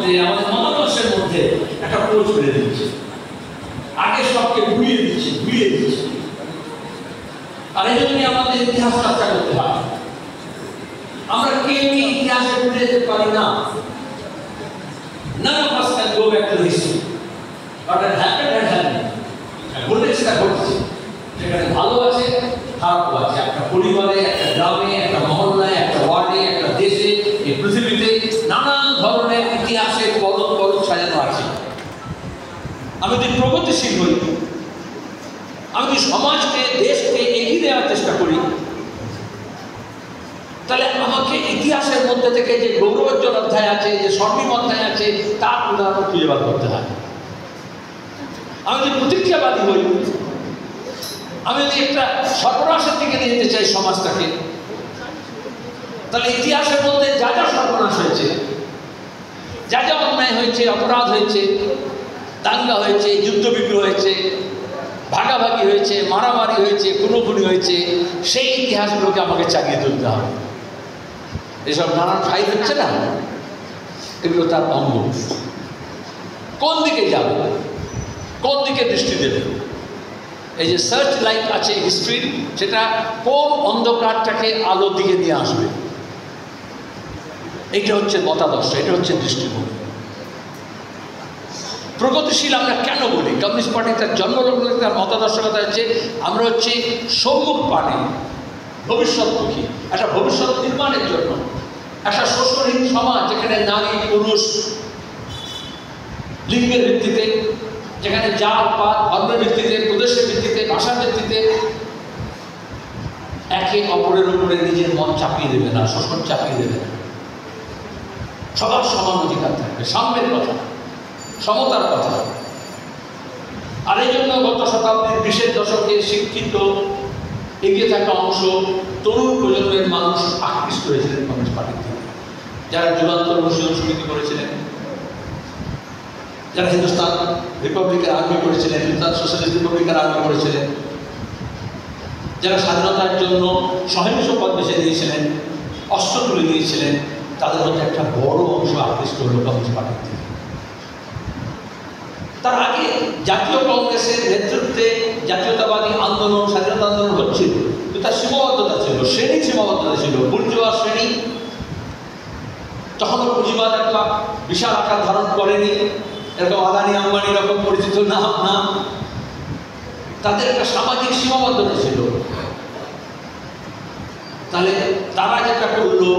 মধ্যে, আমাদের মতাদর্শের মধ্যে একটা কোচ ফেলে দিচ্ছে। আগে সবকে ভুলিয়ে দিচ্ছে। আর এই জন্যই আমাদের ইতিহাস চর্চা করতে হয়। আমরা কেউই ইতিহাসে ভুলে যেতে পারি না। None of us can go back to history. What had happened. বললে সেটা ঘটছে। সেখানে ভালো আছে, খারাপ আছে। একটা পরিবারে, একটা গ্রামে, একটা মহল্লায়, একটা ওয়ার্ডে, একটা দেশে, এই পৃথিবীতে নানান ধরনের ইতিহাসের পরত সাজানো আছে। আমি যদি প্রগতিশীল হই, আমি যদি সমাজকে, দেশকে এগিয়ে দেওয়ার চেষ্টা করি, তাহলে আমাকে ইতিহাসের মধ্যে থেকে যে গৌরবোজ্জ্বল অধ্যায় আছে, যে স্বর্ণিম অধ্যায় আছে, তার উদাহরণ খুঁজে বার করতে হয়। আমি যদি প্রতিক্রিয়াবাদী হই, আমি যদি একটা সর্বনাশের দিকে নিয়ে যেতে চাই সমাজটাকে, তাহলে ইতিহাসের মধ্যে যা যা সর্বনাশ হয়েছে, যা যা অন্যায় হয়েছে, অপরাধ হয়েছে, দাঙ্গা হয়েছে, যুদ্ধবিগ্রহ হয়েছে, ভাগাভাগি হয়েছে, মারামারি হয়েছে, খুনোখুনি হয়েছে, সেই ইতিহাসগুলোকে আমাকে চালিয়ে তুলতে হবে। এসব নানান ফাইল হচ্ছে না, এগুলো তার অঙ্গ। কোন দিকে যাবে, কোন দিকে দৃষ্টি দেবে? এই যে সার্চ লাইট আছে হিস্ট্রির, সেটা কোন অন্ধকারটাকে আলোর দিকে নিয়ে আসবে, এটা হচ্ছে মতাদর্শ, এটা হচ্ছে দৃষ্টিভঙ্গি। প্রগতিশীল আমরা কেন বলি? কমিউনিস্ট পার্টি তার জন্মলগ্ন, তার মতাদর্শকতা হচ্ছে আমরা হচ্ছে সম্মুখ পানে, ভবিষ্যৎমুখী, একটা ভবিষ্যৎ নির্মাণের জন্য, একটা শোষণহীন সমাজ যেখানে নারী পুরুষ লিঙ্গের ভিত্তিতে, যেখানে জাত পাত ধর্মের ভিত্তিতে, প্রদেশের ভিত্তিতে, ভাষার ভিত্তিতে একে অপরের উপরে নিজের মন চাপিয়ে দেবে না, শোষণ চাপিয়ে দেবে না। সবার সমান অধিকার থাকবে, সাম্যের কথা, সমতার কথা। আর এই জন্য গত শতাব্দীর 20-এর দশকে শিক্ষিত এগিয়ে থাকা অংশ তরুণ প্রজন্মের মানুষ আকৃষ্ট হয়েছিলেন কমিউনিস্ট পার্টির দিকে, যারা যুগান্তর অনুশীলন সমিতি করেছিলেন, যারা হিন্দুস্তান রিপাবলিকের আর্মি করেছিলেন, হিন্দুস্তান সোশ্যালিস্ট রিপাবলিকের আর্মি করেছিলেন, যারা স্বাধীনতার জন্য সহিংস পথ বেছে দিয়েছিলেন, অস্ত্র তুলে দিয়েছিলেন, তাদের মধ্যে একটা বড় অংশ আকৃষ্ট হল কমিউনিস্ট পার্টির দিকে। তার আগে জাতীয় কংগ্রেসের নেতৃত্বে জাতীয়তাবাদী আন্দোলন, স্বাধীনতা আন্দোলন হচ্ছিল, কিন্তু তার সীমাবদ্ধতা ছিল, শ্রেণী সীমাবদ্ধতা ছিল। বুর্জোয়া শ্রেণী তখনও পুঁজিবাদ একটা বিশাল আকার ধারণ করেনি, এরকম আদানি আম্বানি রকম পরিচিত না, তাদের একটা সামাজিক সীমাবদ্ধতা ছিল। তাহলে তারা যেটা করলো,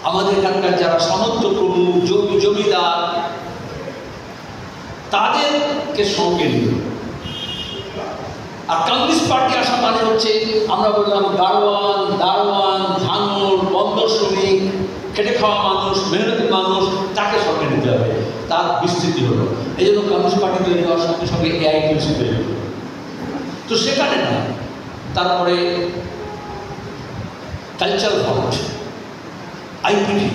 আমাদের এখানকার যারা সামন্ত প্রভু, জমিদার, তাদেরকে সঙ্গে নিল। আর কমিউনিস্ট পার্টি আসা মানে হচ্ছে, আমরা বললাম গাড়োয়ান, দারোয়ান, ঝাঙর, বন্দর শ্রমিক, খেটে খাওয়া মানুষ, মেহনতি মানুষ, তাকে সঙ্গে নিতে হবে। তার বিস্তৃতি হলো। এই জন্য কমিউনিস্ট পার্টি তৈরি হওয়ার সঙ্গে সঙ্গে এআইটিউসি তৈরি হলো। তো সেখানে না, তারপরে কালচারাল ফ্রন্ট, আইপিটি,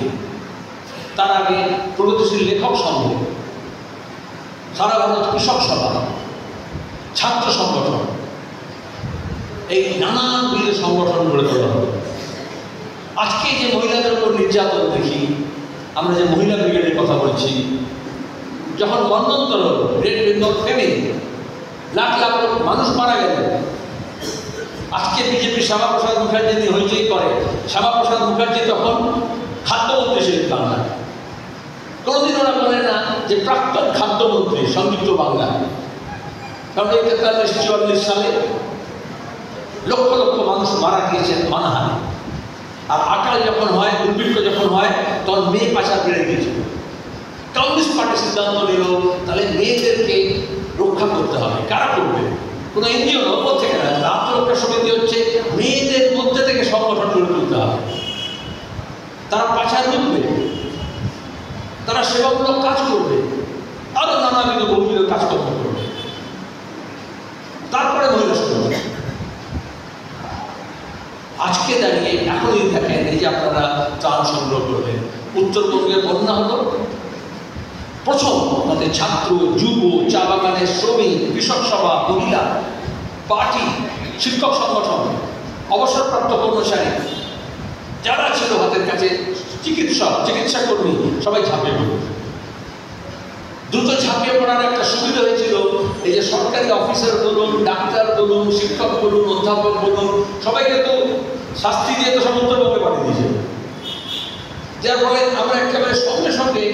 তার আগে প্রগতিশীল লেখক সংঘ, সারা ভারত কৃষক সভা, ছাত্র সংগঠন, এই নানানবিধ সংগঠন গড়ে তোলা হবে। আজকে যে মহিলাদের উপর নির্যাতন দেখি, আমরা যে মহিলা ব্রিগেডের কথা বলছি, যখন মন্বন্তর হল, রেড বেঙ্গল ফেমিন, লাখ লাখ মানুষ মারা গেল। আজকে বিজেপি শ্যামাপ্রসাদ মুখার্জি নিয়ে হইচই করে। শ্যামাপ্রসাদ মুখার্জি তখন খাদ্যমন্ত্রী ছিলেন বাংলায়। কোনোদিন ওরা বলে না যে প্রাক্তন খাদ্যমন্ত্রী সংযুক্ত বাংলা। কারণ এই 43-44 সালে লক্ষ লক্ষ মানুষ মারা গিয়েছেন মানহানি। আর আকাল যখন হয়, দুর্ভিক্ষ যখন হয়, তখন মেয়ে পাচার বেড়ে গিয়েছিল। কমিউনিস্ট পার্টি সিদ্ধান্ত নিল, তাহলে মেয়েদেরকে রক্ষা করতে হবে। কারা করবে? কোনো এনজিও ওপর থেকে না, আত্মরক্ষা সমিতি হচ্ছে মেয়েদের মধ্যে থেকে সংগঠন গড়ে তুলতে হবে। তারা পাচার রুখবে, তারা সেবামূলক কাজ করবে, আরো নানাবিধ বহুবিধ কাজকর্ম করবে। তারপরে মহিলা সংগঠন। আজকে দাঁড়িয়ে এখনই দেখেন, এই যে আপনারা ত্রাণ সংগ্রহ করবেন, উত্তরবঙ্গের বন্যা হলো, প্রথম আমাদের ছাত্র, যুব, চা বাগানের শ্রমিক, কৃষক সভা, মহিলা পার্টি, শিক্ষক সংগঠন, অবসরপ্রাপ্ত কর্মচারী যারা ছিল হাতের কাছে, চিকিৎসা কর্মী, সবাই ঝাঁপিয়ে পড়ল। পড়ার একটা সুবিধা হয়েছিল, এই যে সরকারি অফিসার বলুন, ডাক্তার বলুন, শিক্ষক বলুন, অধ্যাপক বলুন, সবাইকে তো শাস্তি দিয়ে তো সব উত্তরবঙ্গে পাঠিয়ে দিয়েছে। যার ফলে আমরা একেবারে সঙ্গে সঙ্গে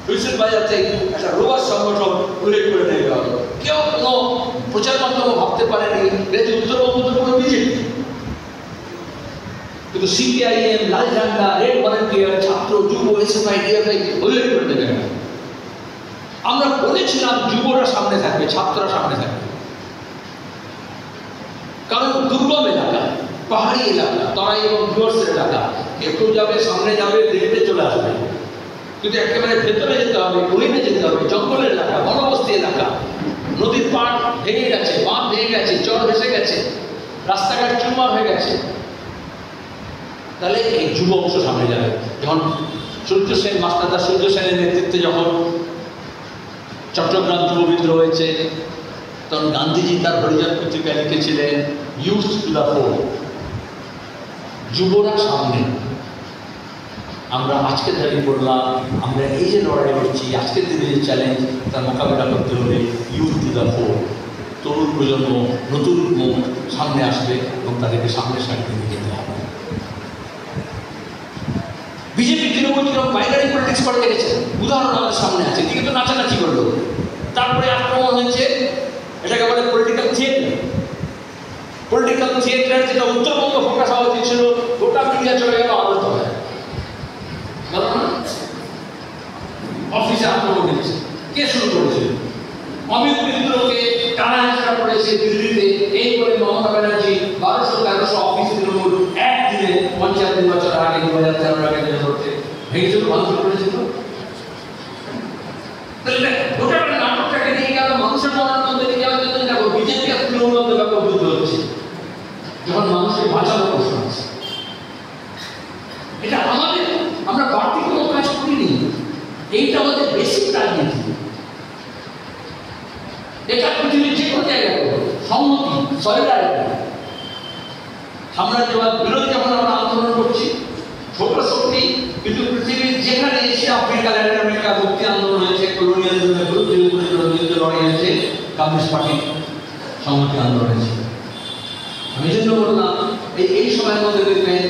হুইসেল বাজাতে একটা রোবার সংগঠন উল্লেখ করে নিয়ে গেল। কেউ কোনো প্রচার মাধ্যমে ভাবতে পারেনি যে উত্তরবঙ্গ তো কোনো বিজেপি, কিন্তু সিপিআইএম, লাল ঝান্ডা, রেড ভলেন্টিয়ার, ছাত্র, যুব, এসএফআই, ডিএফআই উল্লেখ করে দেবে। আমরা বলেছিলাম যুবরা সামনে থাকবে, ছাত্ররা সামনে থাকবে, কারণ দুর্গম এলাকা, পাহাড়ি এলাকা, তরাই এবং ডুয়ার্সের এলাকা, একটু যাবে, সামনে যাবে, দেখতে চলে আসবে। কিন্তু একেবারে ভেতরে যেতে হবে, গহিনে যেতে হবে, জঙ্গলের এলাকা, বনবস্তি এলাকা, নদীর পাড় ভেঙে গেছে, বাঁধ ভেঙে গেছে, চর ভেসে গেছে, রাস্তাঘাট চুরমার হয়ে গেছে। তাহলে এই যুব অংশ সামনে যাবে। যখন সূর্য সেন, মাস্টারদা সূর্য সেনের নেতৃত্বে যখন চট্টগ্রাম যুব বিদ্রোহ হয়েছে, তখন গান্ধীজি তার হরিজন পত্রিকায় লিখেছিলেন ইউথ টু দ্য ফোর, যুবরা সামনে। আমরা আজকে দাঁড়িয়ে পড়লাম, আমরা এই যে লড়াই করছি, আজকের দিনে যে চ্যালেঞ্জ, তার মোকাবিলা করতে হলে ইউথ টু দ্য ফোর, তরুণ প্রজন্ম, নতুন মুখ সামনে আসবে এবং তাদেরকে সামনে সারিতে নিয়ে যেতে হবে। বিজেপি তৃণমূল বাইনারি পলিটিক্স করে দেখেছে, উদাহরণ আমাদের সামনে আছে। এদিকে তো নাচানাচি করলো, তারপরে আক্রমণ হয়েছে, এটাকে বলে পলিটিক্যাল থিয়েটার। পলিটিক্যাল থিয়েটার যেটা উত্তরবঙ্গ ফোকাস হওয়া উচিত ছিল, গোটা মিডিয়া চলে গেল আলাদা হয়। অফিসে আক্রমণ হয়েছে, কে শুরু করেছিল? অমিত মিত্রকে টানা হেঁচড়া করেছে দিল্লিতে, এই করে মমতা ব্যানার্জি 1200-1300 অফিস তৃণমূল একদিনে পঞ্চায়েত নির্বাচনের আগে 2013 আগে করতে ভেঙেছিল, ভাঙচুর করেছিল। গোটা নাটকটাকে নিয়ে গেল মানুষের মনের মধ্যে নিয়ে যাওয়ার জন্য। দেখো বিজেপি আর তৃণমূল মধ্যে ব্যাপক যুদ্ধ হচ্ছে, যখন মানুষকে বাঁচানোর প্রশ্ন আছে। এটা আমাদের, আমরা বাড়তি কোনো কাজ করিনি, এইটা আমাদের বেসিক রাজনীতি। এটা পৃথিবীর যে কোনো জায়গায় সংহতি, সলিডারিটি। সাম্রাজ্যবাদ বিরোধী যখন আমরা আন্দোলন করছি, ছোট শক্তি, কিন্তু পৃথিবীর যেখানে এশিয়া, আফ্রিকা, ল্যাটিন আমেরিকা মুক্তি আন্দোলন হয়েছে, কলোনিয়ালিজমের বিরুদ্ধে বিরুদ্ধে লড়াই হয়েছে, কমিউনিস্ট পার্টি সংহতি আন্দোলন হয়েছে। আমি জন্য বললাম এই সময়ের মধ্যে দেখবেন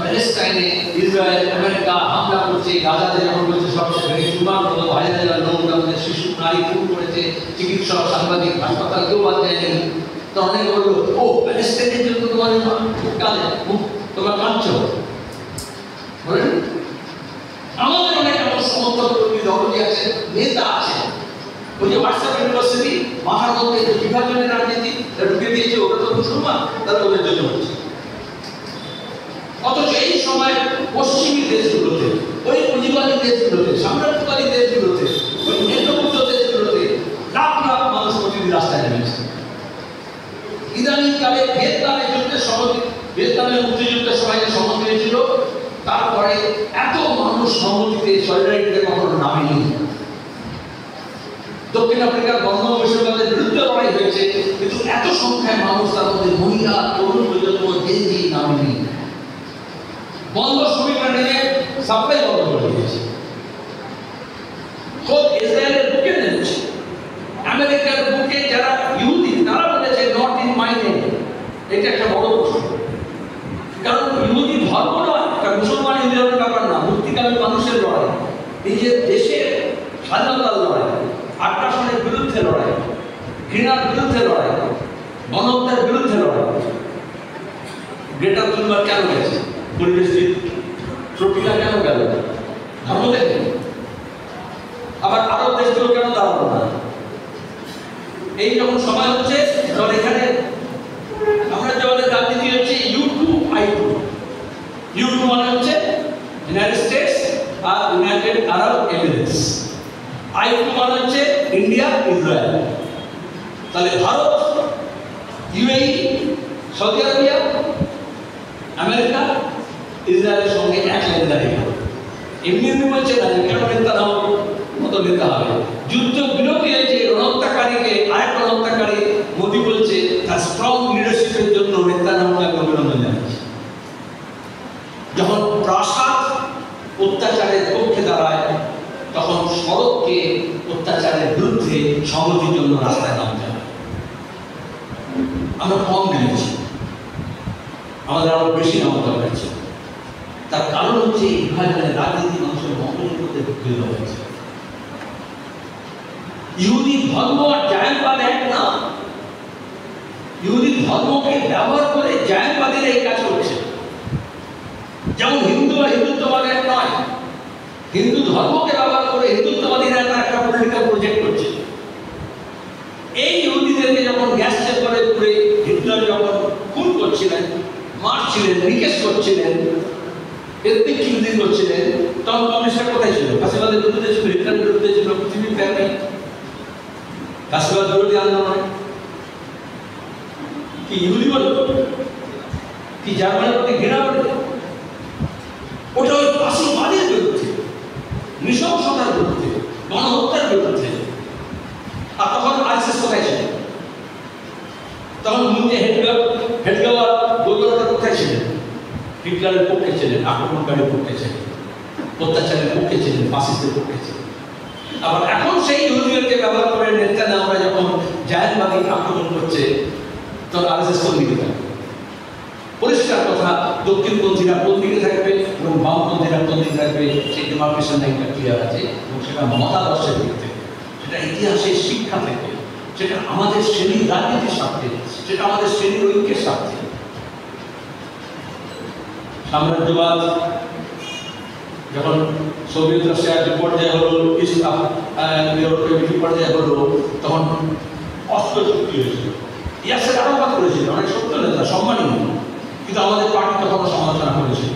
প্যালেস্টাইনে ইসরায়েল, আমেরিকা হামলা করছে, গাজাতে যখন বলছে সবচেয়ে ভেঙে চুরমার মতো, হাজার লোক, আমাদের শিশু, নারী খুন করেছে, চিকিৎসক, সাংবাদিক, হাসপাতাল কেউ বাদ দেয়নি। তো অনেকে বললো, ও প্যালেস্টাইনের জন্য তোমাদের তোমরা কাঁদছ। বলেন আমাদের অনেক এমন সমর্থক কর্মী, দলটি আছে, নেতা আছে। ওই যে হোয়াটসঅ্যাপ ইউনিভার্সিটি মাথার মধ্যে বিভাজনের রাজনীতি ঢুকে দিয়েছে, ওটা তো মুসলমান, তারা ওদের জন্য হচ্ছে। অথচ এই সময় পশ্চিমী দেশগুলোতে, ওই পুঁজিবাদী দেশগুলোতে, সাম্রাজ্যবাদী দেশগুলোতে, ওই নেতৃত্ব দেশগুলোতে লাখ লাখ মানুষ প্রতিদিন রাস্তায় নেমেছে। ইদানিংকালে ভিয়েতনামের যুদ্ধের সমাধি, ভিয়েতনামের মুক্তিযুদ্ধের সময় যে সমাধি হয়েছিল, তারপরে এত মানুষ সংহতিতে, সলিডারিটিতে কখনো নামেনি। দক্ষিণ আফ্রিকার বঙ্গবৈষ্ণবদের বিরুদ্ধে লড়াই হয়েছে, কিন্তু এত সংখ্যায় মানুষ, তার মধ্যে মহিলা, তরুণ প্রজন্ম, জেনজি নামেনি। বন্ধ শ্রমিকরা নেমে সাপ্লাই বন্ধ করে দিয়েছে, খোদ ইসরায়েলের বুকে নেমেছে, আমেরিকার বুকে যারা ইহুদি তারা বলেছে নট ইন মাই নেম। এটা একটা বড় প্রশ্ন, কারণ ইহুদি ধর্ম নয়, মুসলমান ইহুদির ব্যাপার না, মুক্তিকামী মানুষের লড়াই, নিজের দেশের স্বাধীনতার লড়াই, আগ্রাসনের বিরুদ্ধে লড়াই, ঘৃণার বিরুদ্ধে লড়াই, গণহত্যার বিরুদ্ধে লড়াই। গ্রেটা থুনবার্গ কেন গেছে? পরিবেশবিদ প্রক্রিয়া কেন গেল? ধর্ম দেখে। আবার আরব দেশগুলো কেন দাঁড়ালো না? এই যখন সময় হচ্ছে, তখন এখানে আমরা আমাদের রাজনীতি হচ্ছে U2I2। U2 মানে হচ্ছে ইউনাইটেড স্টেটস আর ইউনাইটেড আরব এমিরেটস, I2 মানে হচ্ছে ইন্ডিয়া, ইসরায়েল। তাহলে Bharat, UAE, Saudi Arabia, America, ইসরায়েলের সঙ্গে এক লাইনে দাঁড়িয়ে এমনি এমনি বলছে না যে কেন নেতা নাও মতো নেতা হবে। যুদ্ধ বিরতি হয়েছে, রণহত্যাকারীকে আরেক রণহত্যাকারী মোদী বলছে তার স্ট্রং লিডারশিপের জন্য নেতা নামকে অভিনন্দন জানাচ্ছে। যখন প্রাসাদ অত্যাচারের পক্ষে দাঁড়ায়, তখন সড়ককে অত্যাচার অত্যাচারের বিরুদ্ধে সংগতির জন্য রাস্তায় নামতে হয়। আমরা কম নেমেছি, আমাদের আরো বেশি নামা দরকার ছিল। তার কারণ হচ্ছে এই বিভাজনের রাজনীতি মানুষের মঙ্গলের মধ্যে ঢুকে দেওয়া হয়েছে। ইহুদি ধর্ম আর জায়নবাদ এক না। ইহুদি ধর্মকে ব্যবহার করে জায়নবাদীরা এই কাজ করছে। যেমন হিন্দু আর হিন্দুত্ববাদ এক নয়, হিন্দু ধর্মকে ব্যবহার করে হিন্দুত্ববাদীরা একটা পলিটিক্যাল প্রজেক্ট করছে। এই ইহুদিদেরকে যখন গ্যাস চেম্বারে পুরে হিটলার যখন খুন করছিলেন, মারছিলেন, নিকেশ করছিলেন, এথনিক ক্লিনজিং করছিলেন, তখন কমিউনিস্টরা কোথায় ছিল? ফাঁসিবাদের বিরুদ্ধে ছিল, হিটলারের বিরুদ্ধে ছিল, পৃথিবীর ব্যাপী ফাঁসিবাদ বিরোধী আন্দোলনে। কি ইহুদি বলে, কি জার্মানির প্রতি ঘৃণা বলে? ওটা ওই ফাঁসিবাদের বিরুদ্ধে, নৃশংসতার বিরুদ্ধে, গণহত্যার বিরুদ্ধে। আর তখন আইএসএস কোথায় ছিল? তখন মুঞ্জে হেডগাওয়ার গোলগোলাটা কোথায় ছিলেন? হিটলারের পক্ষে ছিলেন, আক্রমণকারীর পক্ষে ছিলেন, অত্যাচারের পক্ষে ছিলেন, ফাসিস্টের পক্ষে ছিলেন। আবার এখন সেই ইহুদিদেরকে ব্যবহার করে নেতারা যখন জায়নবাদী আক্রমণ করছে, তখন আরএসএস কোন দিকে থাকবে? পরিষ্কার কথা, দক্ষিণপন্থীরা কোন দিকে থাকবে এবং বামপন্থীরা কোন দিকে থাকবে, সেই ডেমার্কেশন লাইনটা ক্লিয়ার আছে। এবং সেটা মতাদর্শের দিক থেকে, সেটা ইতিহাসের শিক্ষা থেকে, সেটা আমাদের শ্রেণীর রাজনীতির স্বার্থে, সেটা আমাদের শ্রেণীর ঐক্যের স্বার্থে। সাম্রাজ্যবাদ যখন সোভিয়েত রাশিয়ার বিপর্যয় হলো, ইস্ট ইউরোপের বিপর্যয় হলো, তখন অস্ত্র চুক্তি হয়েছিল। ইয়াসের আরাফাত করেছিল, অনেক সত্য নেতা, সম্মানীয়, কিন্তু আমাদের পার্টি তখন সমালোচনা করেছিল।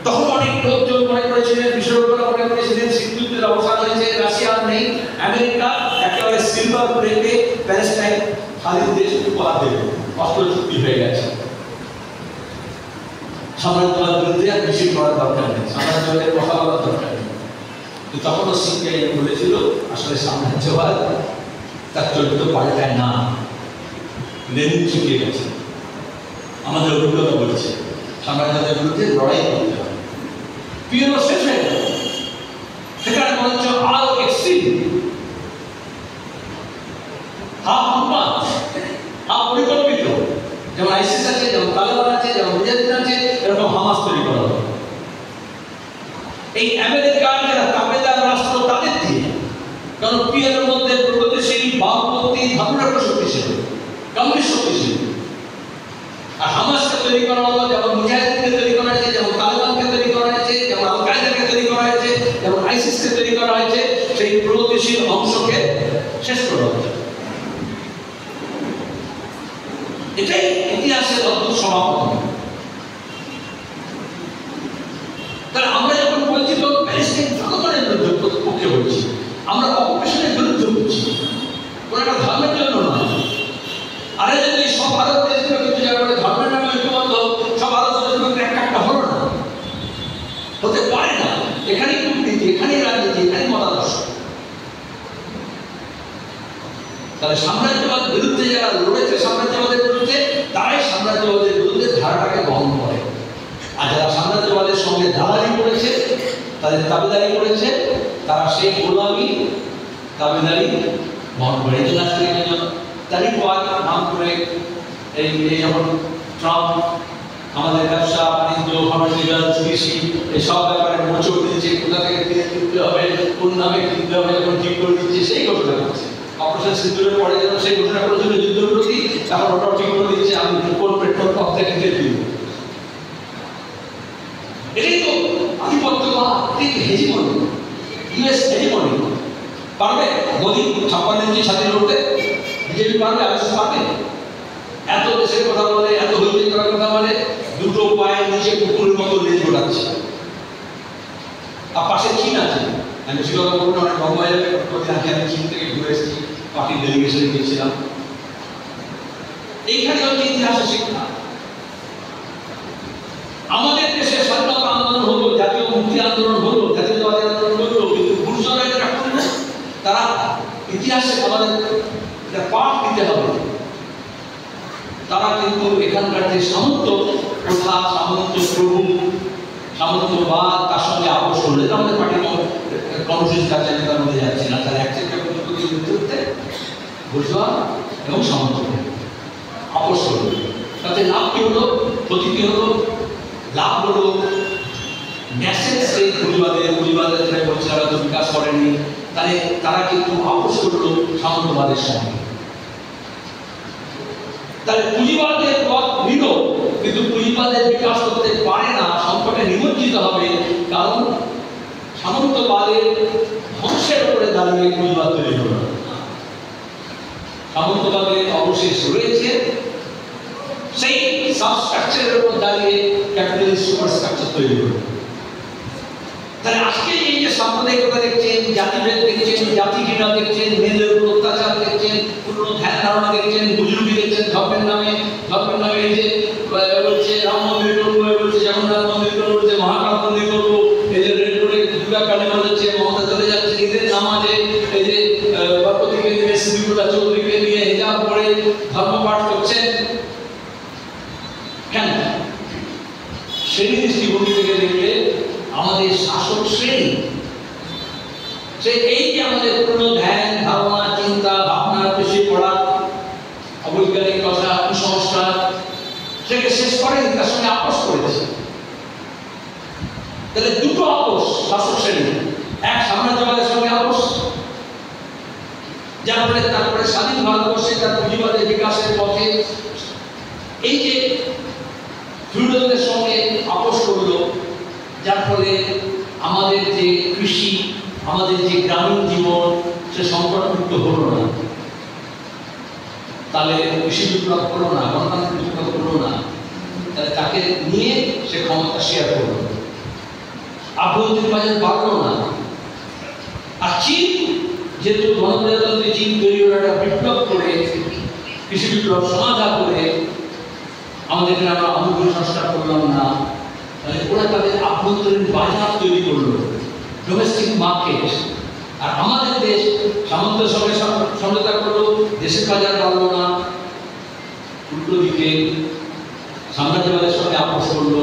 তখন অনেক লোকজন মনে করেছিলেন, বিশেষজ্ঞরা মনে করেছিলেন শীতযুদ্ধের অবসান হয়েছে, রাশিয়া নেই, আমেরিকা একেবারে সিলভার প্লেটে প্যালেস্টাইন স্বাধীন দেশ উপহার দেবে, অস্ত্র চুক্তি হয়ে গেছে। সাম্রাজ্যবাদ বিরুদ্ধে আর বেশি করার দরকার নেই, সাম্রাজ্যবাদের কথা বলার দরকার নেই। কিন্তু তখনও সিপিআই বলেছিল আসলে সাম্রাজ্যবাদ তার চরিত্র পাল্টায় না, লেনিন শিখিয়ে গেছে। আমাদের অভিজ্ঞতা বলছে সাম্রাজ্যবাদের বিরুদ্ধে লড়াই করতে হবে। পিএলও শেষ হয়ে গেল, সেখানে বরঞ্চ আরো এক্সট্রিম, পরিকল্পিত, যেমন আইসিস আছে, যেমন তালেবান আছে, যেমন মুজাহিদিন আছে, এরকম হামাস তৈরি করা হবে। এই আমেরিকার যারা তাবেদার রাষ্ট্র তাদের দিয়ে, কারণ পিএলওর মধ্যে প্রগতিশীল বামপন্থী ধর্মরাষ্ট্র শক্তিশালী, কমিউনিস্ট শক্তিশালী। আর হামাসকে তৈরি করা হলো, যেমন মুজাহিদিনকে তৈরি করা হয়েছে, যেমন তালেবানকে তৈরি করা হয়েছে, যেমন আল কায়েদাকে তৈরি করা হয়েছে, যেমন আইসিসকে তৈরি করা হয়েছে, সেই প্রগতিশীল অংশকে শেষ করা হয়েছে। এটাই ইতিহাসের অদ্ভুত সমাপন। তাহলে আমরা যখন বলছি তখন প্যালেস্টাইন জনগণের বিরুদ্ধে পক্ষে বলছি, আমরা অকুপেশনের বিরুদ্ধে বলছি, কোন একটা ধর্মের জন্য নয়। আরে যদি সব ভারত দেশগুলো কিন্তু যারা ধর্মের নামে ঐক্যবদ্ধ, সব ভারত দেশগুলো একটা হলো না, হতে পারে না। এখানেই কূটনীতি, এখানেই রাজনীতি, এখানেই মতাদর্শ। তাহলে সাম্রাজ্যবাদ বিরুদ্ধে যারা লড়েছে, সাম্রাজ্যবাদের বিরুদ্ধে, তারাই সাম্রাজ্যবাদের বিরুদ্ধে ধারাটাকে বহন করে। আর যারা সাম্রাজ্যবাদের সঙ্গে দালালি করেছে, তাদের তাবেদারি করেছে, তারা সেই গোলামি তাবেদারি বহন করে। এই জন্য আজকে তালিবান নাম করে এই যেমন ট্রাম্প আমাদের ব্যবসা বাণিজ্য, ফার্মাসিউটিক্যালস, কৃষি, এই সব ব্যাপারে মোচড় দিচ্ছে, কোথা থেকে কিনতে হবে, কোন নামে কিনতে হবে, যখন ঠিক করে দিচ্ছে, সেই ঘটনা করছে। অপারেশন সিঁদুরের পরে যেন সেই ঘোষণা করেছিল যুদ্ধবিরতি, তারপর ওটাও ঠিক করে দিচ্ছে আমি কোন পেট্রোল পাম্প থেকে তেল দিব। এটাই তো আধিপত্যবাদ, এটাই তো হেজিমনি, ইউএস হেজিমনি। পারবে মোদী 56 ইঞ্চি ছাতি লড়তে? বিজেপি পারবে? আরএসএস পারবে? এত দেশের কথা বলে, এত হইচই করার কথা বলে, দুটো পায়ের নিচে কুকুরের মতো লেজ গোটাচ্ছে। আর পাশে চীন আছে, আমি বেশি কথা বলবো না, অনেক লম্বা হয়ে যাবে। আমি চীন থেকে ঘুরে এসেছি, পার্টির ডেলিগেশনে গিয়েছিলাম। এইখানে হচ্ছে ইতিহাসের শিক্ষা। আমাদের দেশে স্বাধীনতা আন্দোলন হলো, জাতীয় মুক্তি আন্দোলন হলো, জাতীয়তাবাদী আন্দোলন হলো, কিন্তু বুর্জোয়ারা যারা করলো, তারা ইতিহাসে আমাদের পাঠ দিতে হবে। তারা কিন্তু এখানকার যে সামন্ত প্রথা, সামন্ত প্রভু, সামন্তবাদ, তার সঙ্গে আপোষ করলে আমাদের পার্টির কর্মসূচি কাছে তার মধ্যে যাচ্ছে না, তার বুর্জোয়া এবং সামন্তদের আপোষ করল। তাতে লাভ কি হলো, ক্ষতি কি হলো? লাভ হলো ন্যাসেন্ট স্টেট পুঁজিবাদের যারা বলছে তারা তো বিকাশ করেনি, তাহলে তারা কিন্তু আপোষ করলো সামন্তবাদের সঙ্গে। তাহলে পুঁজিবাদের পথ নিল, কিন্তু পুঁজিবাদের বিকাশ করতে পারে না, সংকটে নিমজ্জিত হবে, কারণ সামন্তবাদের ধ্বংসের উপরে দাঁড়িয়ে পুঁজিবাদ তৈরি হল। সামন্তবাদের অবশেষ রয়েছে, সেই সাবস্ট্রাকচারের উপর দাঁড়িয়ে ক্যাপিটালিস্ট সুপারস্ট্রাকচার তৈরি হল। তাহলে আজকে এই যে সাম্প্রদায়িকতা দেখছেন, জাতিভেদ দেখছেন, জাতি ঘৃণা দেখছেন, মেয়েদের উপর অত্যাচার দেখছেন, পুরনো ধ্যান ধারণা দেখছেন, বুজরুগি দেখছেন, ধর্মের নামে এই যে বলছে রাম মন্দির করবো, বলছে জগন্নাথ মন্দির করবো, বলছে মহাকাল মন্দির করবো, এই যে রেড রোডে দুর্গা কালী বাজাচ্ছে, মমতা চলে যাচ্ছে ঈদের নামাজে, এই যে প্রতিকে নিয়ে শ্রীপুরা চৌধুরীকে নিয়ে হিজাব পরে ধর্মপাঠ করছেন। কেন? সেই দৃষ্টিভঙ্গি থেকে দেখলে আমাদের শাসক শ্রেণী সে এই যে আমাদের পুরনো ধ্যান ধারণা চিন্তা ভাবনার পেশে পড়া অবৈজ্ঞানিক কথা কুসংস্কার সেকে শেষ করেনি, তার সঙ্গে আপোষ করেছে। তাহলে দুটো আপোষ শাসক শ্রেণী, এক সাম্রাজ্যবাদের সঙ্গে আপোষ, যার ফলে তারপরে স্বাধীন ভারতবর্ষে তার পুঁজিবাদের বিকাশের পথে এই যে ফিউডালদের সঙ্গে আপোষ করলো, যার ফলে আমাদের যে কৃষি, আমাদের যে গ্রামীণ জীবন সে সংকটমুক্ত হলো না। তাহলে কৃষি বিপ্লব হলো না, গণতান্ত্রিক বিপ্লব হলো না, তাহলে তাকে নিয়ে সে ক্ষমতা শেয়ার করলো, আভ্যন্তরীণ বাজার বাড়লো না। আর চীন যেহেতু গণপ্রজাতন্ত্রী চীন তৈরি হলো একটা বিপ্লব করে, কৃষি বিপ্লব সমাধান করে, আমাদের আমরা অনুকূল সংস্কার করলাম না, তাহলে ওরা তাদের আভ্যন্তরীণ বাজার তৈরি করলো, ডোমেস্টিক মার্কেট। আর আমাদের দেশ সামন্তের সঙ্গে সমঝোতা করলো, দেশের বাজার বাড়লো না, উল্টো দিকে সাম্রাজ্যবাদের সঙ্গে আপোষ করলো।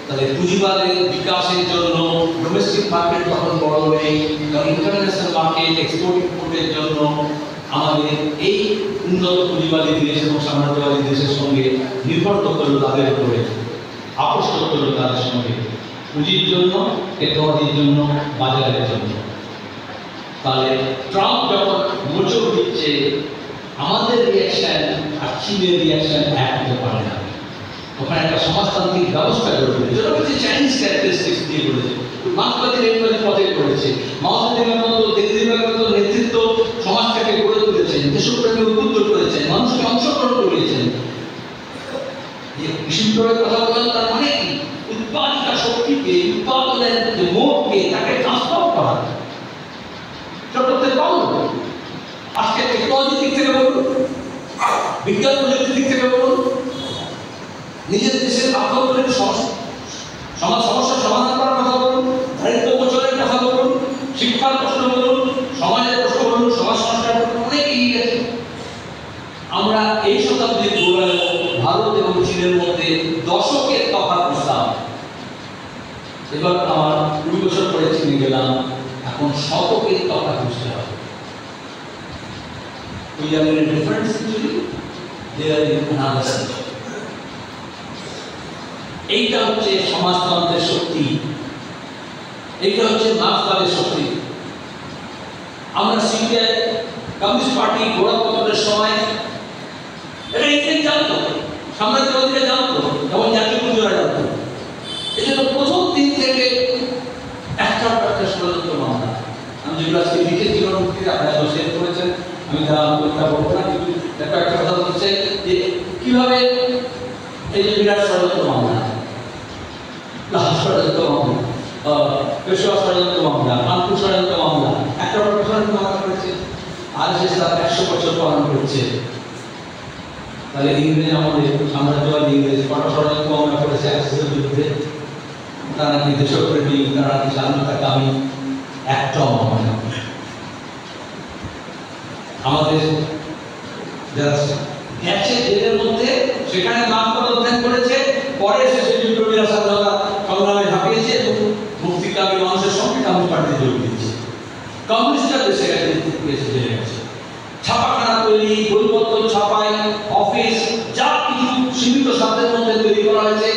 তাহলে পুঁজিবাদের বিকাশের জন্য ডোমেস্টিক মার্কেট তখন বড় নেই, কারণ ইন্টারন্যাশনাল মার্কেট এক্সপোর্ট ইম্পোর্টের জন্য আমাদের এই উন্নত পুঁজিবাদী দেশ এবং সাম্রাজ্যবাদী দেশের সঙ্গে নির্ভর করতে হলো, তাদের উপরে আপোষ করতে হলো তাদের সঙ্গে, পুঁজির জন্য, টেকনোলজির জন্য, বাজারের জন্য। তাহলে ট্রাম্প যখন মোচড় দিচ্ছে, আমাদের রিয়াকশন আর চীনের রিয়াকশন এক হতে পারে না। ওখানে একটা সমাজতান্ত্রিক ব্যবস্থা গড়ে তুলেছে, যেটা হচ্ছে চাইনিজ ক্যারেক্টারিস্টিক্স দিয়ে করেছে, মার্ক্সবাদী লেনিনবাদী পথে করেছে, মাও সেতুংয়ের মতো, দে জিয়াংয়ের মতো নেতৃত্ব সমাজটাকে গড়ে তুলেছেন, দেশপ্রেমে উদ্বুদ্ধ করেছেন, মানুষকে অংশগ্রহণ করিয়েছেন। যে কৃষি বিপ্লবের কথা বললাম, তার মানে কি? উৎপাদিকা শক্তিকে, উৎপাদনের যে মোডকে তাকে ট্রান্সফর্ম করা, সেটা করতে পারলো। আজকে টেকনোলজির দিক থেকে বলুন, বিজ্ঞান প্রযুক্তির দিক থেকে বলুন, নিজের দেশের আভ্যন্তরীণ সমাজ সমস্যার সমাধান করার কথা বলুন, দারিদ্র মোচনের কথা বলুন, শিক্ষার প্রশ্ন বলুন, সমাজের প্রশ্ন বলুন, সমাজ সংস্কার বলুন, অনেক এগিয়ে গেছে। আমরা এই শতাব্দীর গোড়ায় ভারত এবং চীনের মধ্যে দশকের তফাৎ বুঝতাম, এবার আমার ২ বছর পরে চীনে গেলাম, এখন শতকের তফাৎ বুঝতে হবে। We are in a different century, they are in another century. এইটা হচ্ছে সমাজতন্ত্রের শক্তি, এইটা হচ্ছে মার্ক্সবাদের শক্তি। আমরা সিরিয়ায় কমিউনিস্ট পার্টি গোড়াপত্তনের সময় এটা ইংরেজ জানতো, সাম্রাজ্যবাদীরা জানতো, এবং জাতীয় পুঁজিরা জানতো। এই জন্য প্রথম দিন থেকে একটা ষড়যন্ত্র মামলা, আমি যেগুলো আজকে লিখেছি গণমুক্তিতে আপনারা শেয়ার করেছেন, আমি তা বলবো না, কিন্তু একটা কথা বলতে চাই যে কিভাবে এই যে বিরাট ষড়যন্ত্র মামলা, ষড়যন্ত্র মামলা, পেশোয়া ষড়যন্ত্র মামলা, কানপুর ষড়যন্ত্র মামলা, একটা ষড়যন্ত্র মামলা করেছে, আর সে তার ১০০ বছর পালন করছে। তাহলে ইংরেজ আমাদের সাম্রাজ্যবাদী ইংরেজ কটা ষড়যন্ত্র মামলা করেছে অ্যাক্সেসের বিরুদ্ধে, তারা কি দেশপ্রেমী, তারা কি স্বাধীনতাকামী, একটাও মামলা। আমাদের যারা গেছে জেলের মধ্যে, সেখানে মার্ক্সবাদ অধ্যয়ন করেছে, পরে শেষে বিপ্লবীরা স্বাধীনতা সংগ্রামে ঝাঁপিয়েছে এবং মুক্তিকামী মানুষের সঙ্গে কমিউনিস্ট পার্টিতে যোগ দিয়েছে। কমিউনিস্টরা দেশে গেছে, জেলে গেছে, ছাপাখানা তৈরি, বইপত্র ছাপাই, অফিস যা কিছু সীমিত শব্দের মধ্যে তৈরি করা হয়েছে,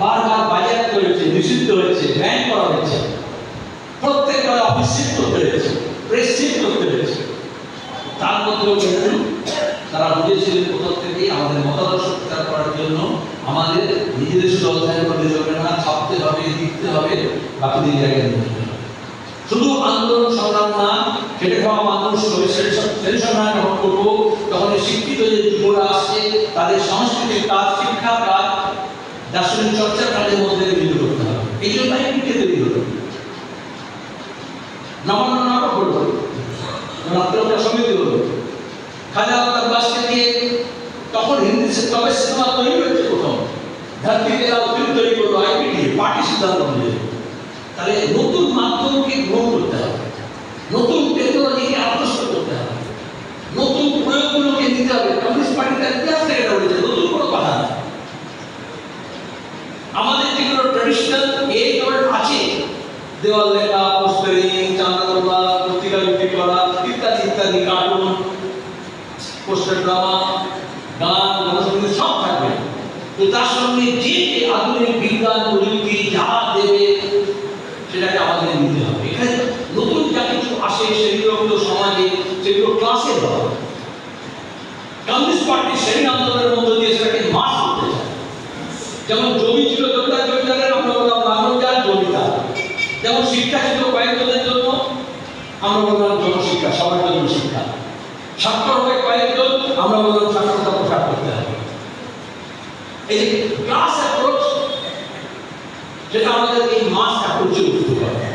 বারবার বাজেয়াপ্ত হয়েছে, নিষিদ্ধ হয়েছে, ব্যান করা হয়েছে। প্রত্যেকবার অফিস শিফট করতে হয়েছে, প্রেস শিফট করতে হয়েছে। তার মধ্যেও কিন্তু তারা বুঝেছিলেন কোথাও থেকে আমাদের মতাদর্শ প্রচার করার জন্য আমাদের নিজেদের শুধু অধ্যয়ন করলে চলবে না, ছাপতে হবে, লিখতে হবে, বাকি দিন জায়গায় নিতে হবে। শুধু আন্দোলন সংগ্রাম না, খেটে খাওয়া মানুষ সেই সংগ্রাম যখন করবো তখন শিক্ষিত যে যুবরা আসছে তাদের সাংস্কৃতিক কাজ, শিক্ষা কাজ, দার্শনিক চর্চার কাজের মধ্যে নিয়োজিত করতে হবে। এই জন্য আইপিটি তৈরি হলো। নবান্ন নাটক হলো, নাট্যকলা সমিতি হলো, খাজা আব্বাসকে দিয়ে তখন হিন্দি তবে সিনেমা তৈরি হয়েছে প্রথম, ধরতিতে তৈরি করলো আইপিটি, পার্টি সিদ্ধান্ত অনুযায়ী। তাহলে নতুন মাধ্যমকে গ্রহণ করতে হবে, নতুন টেকনোলজিকে আত্মস্থ করতে হবে, নতুন প্রয়োগগুলোকে নিতে হবে। কমিউনিস্ট পার্টি তার ইতিহাস থেকে এটা বলেছে, নতুন কোনো কথা না। আমাদের যেগুলো ট্র্যাডিশনাল এইগুলো আছে, দেওয়াল লেখা, পোস্টারিং, চাঁদা তোলা, পত্রিকা বিক্রি করা ইত্যাদি ইত্যাদি, কার্টুন, পোস্টার ড্রামা, গান, গণসংগীত সব থাকবে। তো তার সঙ্গে যে আধুনিক বিজ্ঞান প্রযুক্তি যা দেবে সেটাকে আমাদের নিতে হবে। এখানে নতুন যা কিছু আসে সেগুলো সমাজে, সেগুলো ক্লাসে দেওয়া। কমিউনিস্ট পার্টি সেই আন্দোলনের মধ্য দিয়ে সেটাকে মাস করতে চায়। যেমন জমি ছিল জমিদারের, আমরা বললাম নাগরজার জমিদার। যেমন শিক্ষা ছিল কয়েকজনের জন্য, আমরা বললাম জনশিক্ষা, সবার জন্য শিক্ষা। স্বাক্ষর হবে কয়েকজন, আমরা বললাম স্বাক্ষরতা প্রসার করতে হবে। এই যে ক্লাস অ্যাপ্রোচ, যেটা আমাদের এই মাস অ্যাপ্রোচে উঠতে হবে।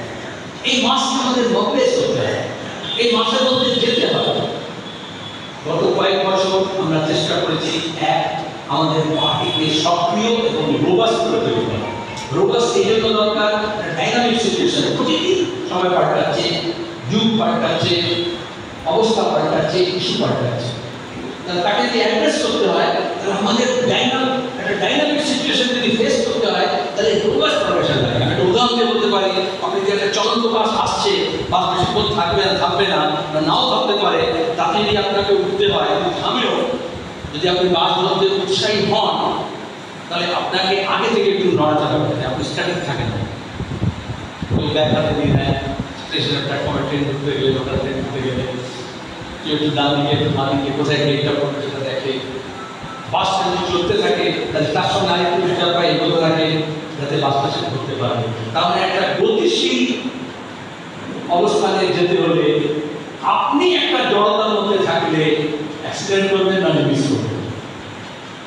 এই মাসকে আমাদের মোবিলাইজ করতে হবে, এই মাসের মধ্যে যেতে হবে। গত কয়েক বছর আমরা চেষ্টা করেছি আমাদের পার্টিকে সক্রিয় এবং রোবাস্ট করে তৈরি করা। রোবাস্ট এই জন্য দরকার, ডাইনামিক সিচুয়েশন, প্রতিদিন সময় পাল্টাচ্ছে, যুগ পাল্টাচ্ছে, অবস্থা পাল্টাচ্ছে, ইস্যু পাল্টাচ্ছে। তাকে যদি অ্যাড্রেস করতে হয়, তাহলে আমাদের ডাইনামিক সিচুয়েশন যদি ফেস করতে হয়, তাহলে রোবাস্ট প্রফেশন লাগে। আমি একটা উদাহরণ দিয়ে বলতে পারি, আপনি যে একটা চলন্ত বাস আসছে, বাস বেশিক্ষণ থাকবে না, থাকবে না, নাও থাকতে পারে, তাতে যদি আপনাকে উঠতে হয়, থামেও, যদি আপনি বাস ধরতে উৎসাহী হন, তাহলে আপনাকে আগে থেকে একটু নড়াচড়া করতে হবে, আপনি স্ট্যাটিক থাকেন না। ওই ব্যাগটাতে দিয়ে নেয়, স্টেশনের প্ল্যাটফর্মে ট্রেন ঢুকতে গেলে, লোকাল ট্রেন ঢুকতে গেলে, কেউ একটু ডান দিকে, একটু বাঁ দিকে, কোথায় গেটটা পড়বে সেটা দেখে। বাসটা যদি চলতে থাকে, তাহলে তার সঙ্গে আরেকটু বিচার পায়, এগোতে থাকে, যাতে বাসটা সে ধরতে পারে। তাহলে একটা গতিশীল অবস্থানে যেতে হলে আপনি একটা জড়তার মধ্যে থাকলে অ্যাক্সিডেন্ট করবেন, না মিস করবেন।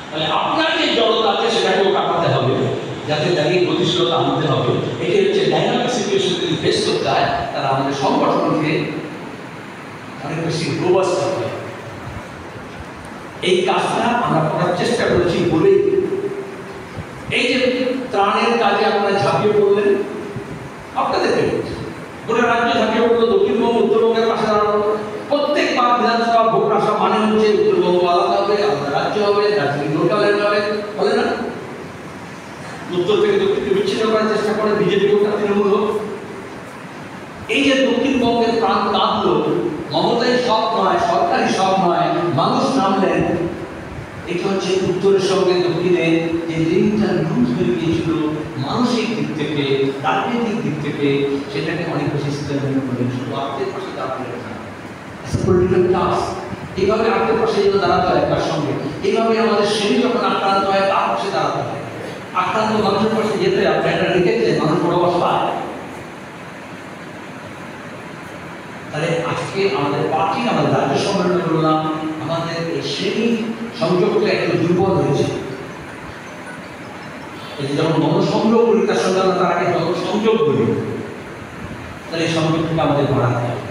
তাহলে আপনার যে জড়তা আছে সেটাকেও কাটাতে হবে, যাতে দাঁড়িয়ে গতিশীলতা আনতে হবে। এটি হচ্ছে ডাইনামিক সিচুয়েশন যদি ফেস করতে হয়, তারা আমাদের সংগঠনকে অনেক বেশি রোবাস্ট হবে। এই কাজটা আমরা করার চেষ্টা করেছি বলেই এই যে ত্রাণের কাজে আপনারা ঝাঁপিয়ে পড়লেন, আপনাদেরকে গোটা রাজ্য ঝাঁপিয়ে পড়লো, দক্ষিণবঙ্গ উত্তরবঙ্গের পাশে দাঁড়ানো। প্রত্যেকবার বিধানসভা ভোট আসা মানে হচ্ছে উত্তরবঙ্গ আলাদা হবে, আলাদা রাজ্য হবে, দার্জিলিং লোকালের হবে, বলে না? উত্তর থেকে দক্ষিণকে বিচ্ছিন্ন করার চেষ্টা করে বিজেপি হোক, তৃণমূল হোক। এই যে দক্ষিণবঙ্গের প্রাণ কাঁদলো, মমতাই সব নয়, সরকারি সব নয়, মানুষ নামলেন। এটা হচ্ছে উত্তরের সঙ্গে দক্ষিণে যে লিঙ্কটা লুজ হয়ে গিয়েছিল মানসিক দিক থেকে, রাজনৈতিক দিক থেকে, সেটাকে অনেক বেশি স্ট্রেংথেন করলেন। শুধু আত্মের পাশে দাঁড়ালেন না, পলিটিক্যাল টাস্ক। এইভাবে আত্মের পাশে যেন দাঁড়াতে হয় তার সঙ্গে, এইভাবে আমাদের শ্রেণী যখন আক্রান্ত হয় তার পাশে দাঁড়াতে হয়। আক্রান্ত মানুষের পাশে যেতে আপনি একটা রেখেছে, মানুষ বড়বাস পায়। তাহলে আজকে আমাদের পার্টি, আমাদের রাজ্য সম্মেলনে বললাম, আমাদের এই শ্রেণী সংযোগটা একটু দুর্বল হয়েছে। এই যে যখন মনসংযোগ করি, তার সঙ্গে আমরা তার আগে জনসংযোগ করি, তাহলে এই সংযোগটা আমাদের বাড়াতে হবে।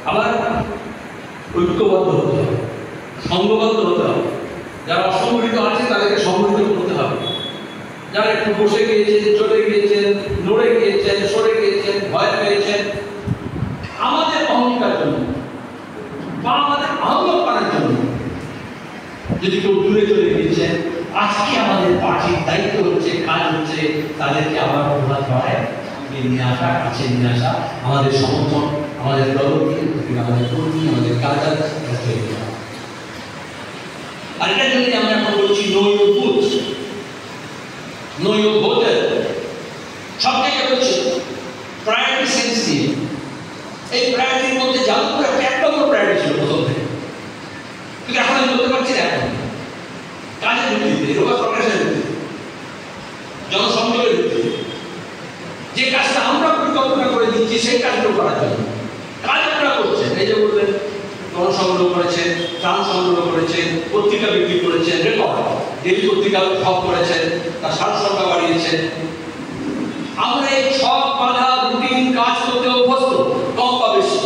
আবার ঐক্যবদ্ধ হতে হবে, সংঘবদ্ধ হতে হবে। যারা অসংগঠিত আছে তাদেরকে সংগঠিত করতে হবে। যারা একটু বসে গিয়েছেন, চলে গিয়েছেন, নড়ে গিয়েছেন, সরে গিয়েছেন, ভয় পেয়েছেন, আমাদের অহংকার জন্য বা আমাদের আহ্বান করার জন্য যদি কেউ দূরে চলে গিয়েছেন, আজকে আমাদের পার্টির দায়িত্ব হচ্ছে, কাজ হচ্ছে তাদেরকে আবার প্রভাত হয় নিয়ে আসা, কাছে নিয়ে আসা, আমাদের সমর্থন আমাদের প্রগতি, আমাদের কর্মী, আমাদের কাজ হয়ে যায়। আর এটার জন্য আমরা এখন বলছি no your booth, no your voter. সব জায়গায় বলছি প্রায়োরিটি সেন্স দিয়ে। এই প্রায়োরিটির মধ্যে যাদবপুর একটা নম্বর প্রায়োরিটি ছিল প্রথম থেকে, কিন্তু এখন আমি বলতে পারছি না এখন কাজের ভিত্তিতে, রোগা প্রকাশের ভিত্তিতে, জনসংযোগের ভিত্তিতে যে কাজটা আমরা পরিকল্পনা করে দিচ্ছি সেই কাজগুলো করার জন্য কাজ আপনারা করছেন। এই যে বললেন জনসংগ্রহ করেছেন, ত্রাণ সংগ্রহ করেছেন, পত্রিকা বিক্রি করেছেন, রেকর্ড ডেলি পত্রিকা সব করেছেন, তার সারসংখ্যা বাড়িয়েছেন। আমরা এই সব বাধা রুটিন কাজ করতে অভ্যস্ত, কম বা বেশি।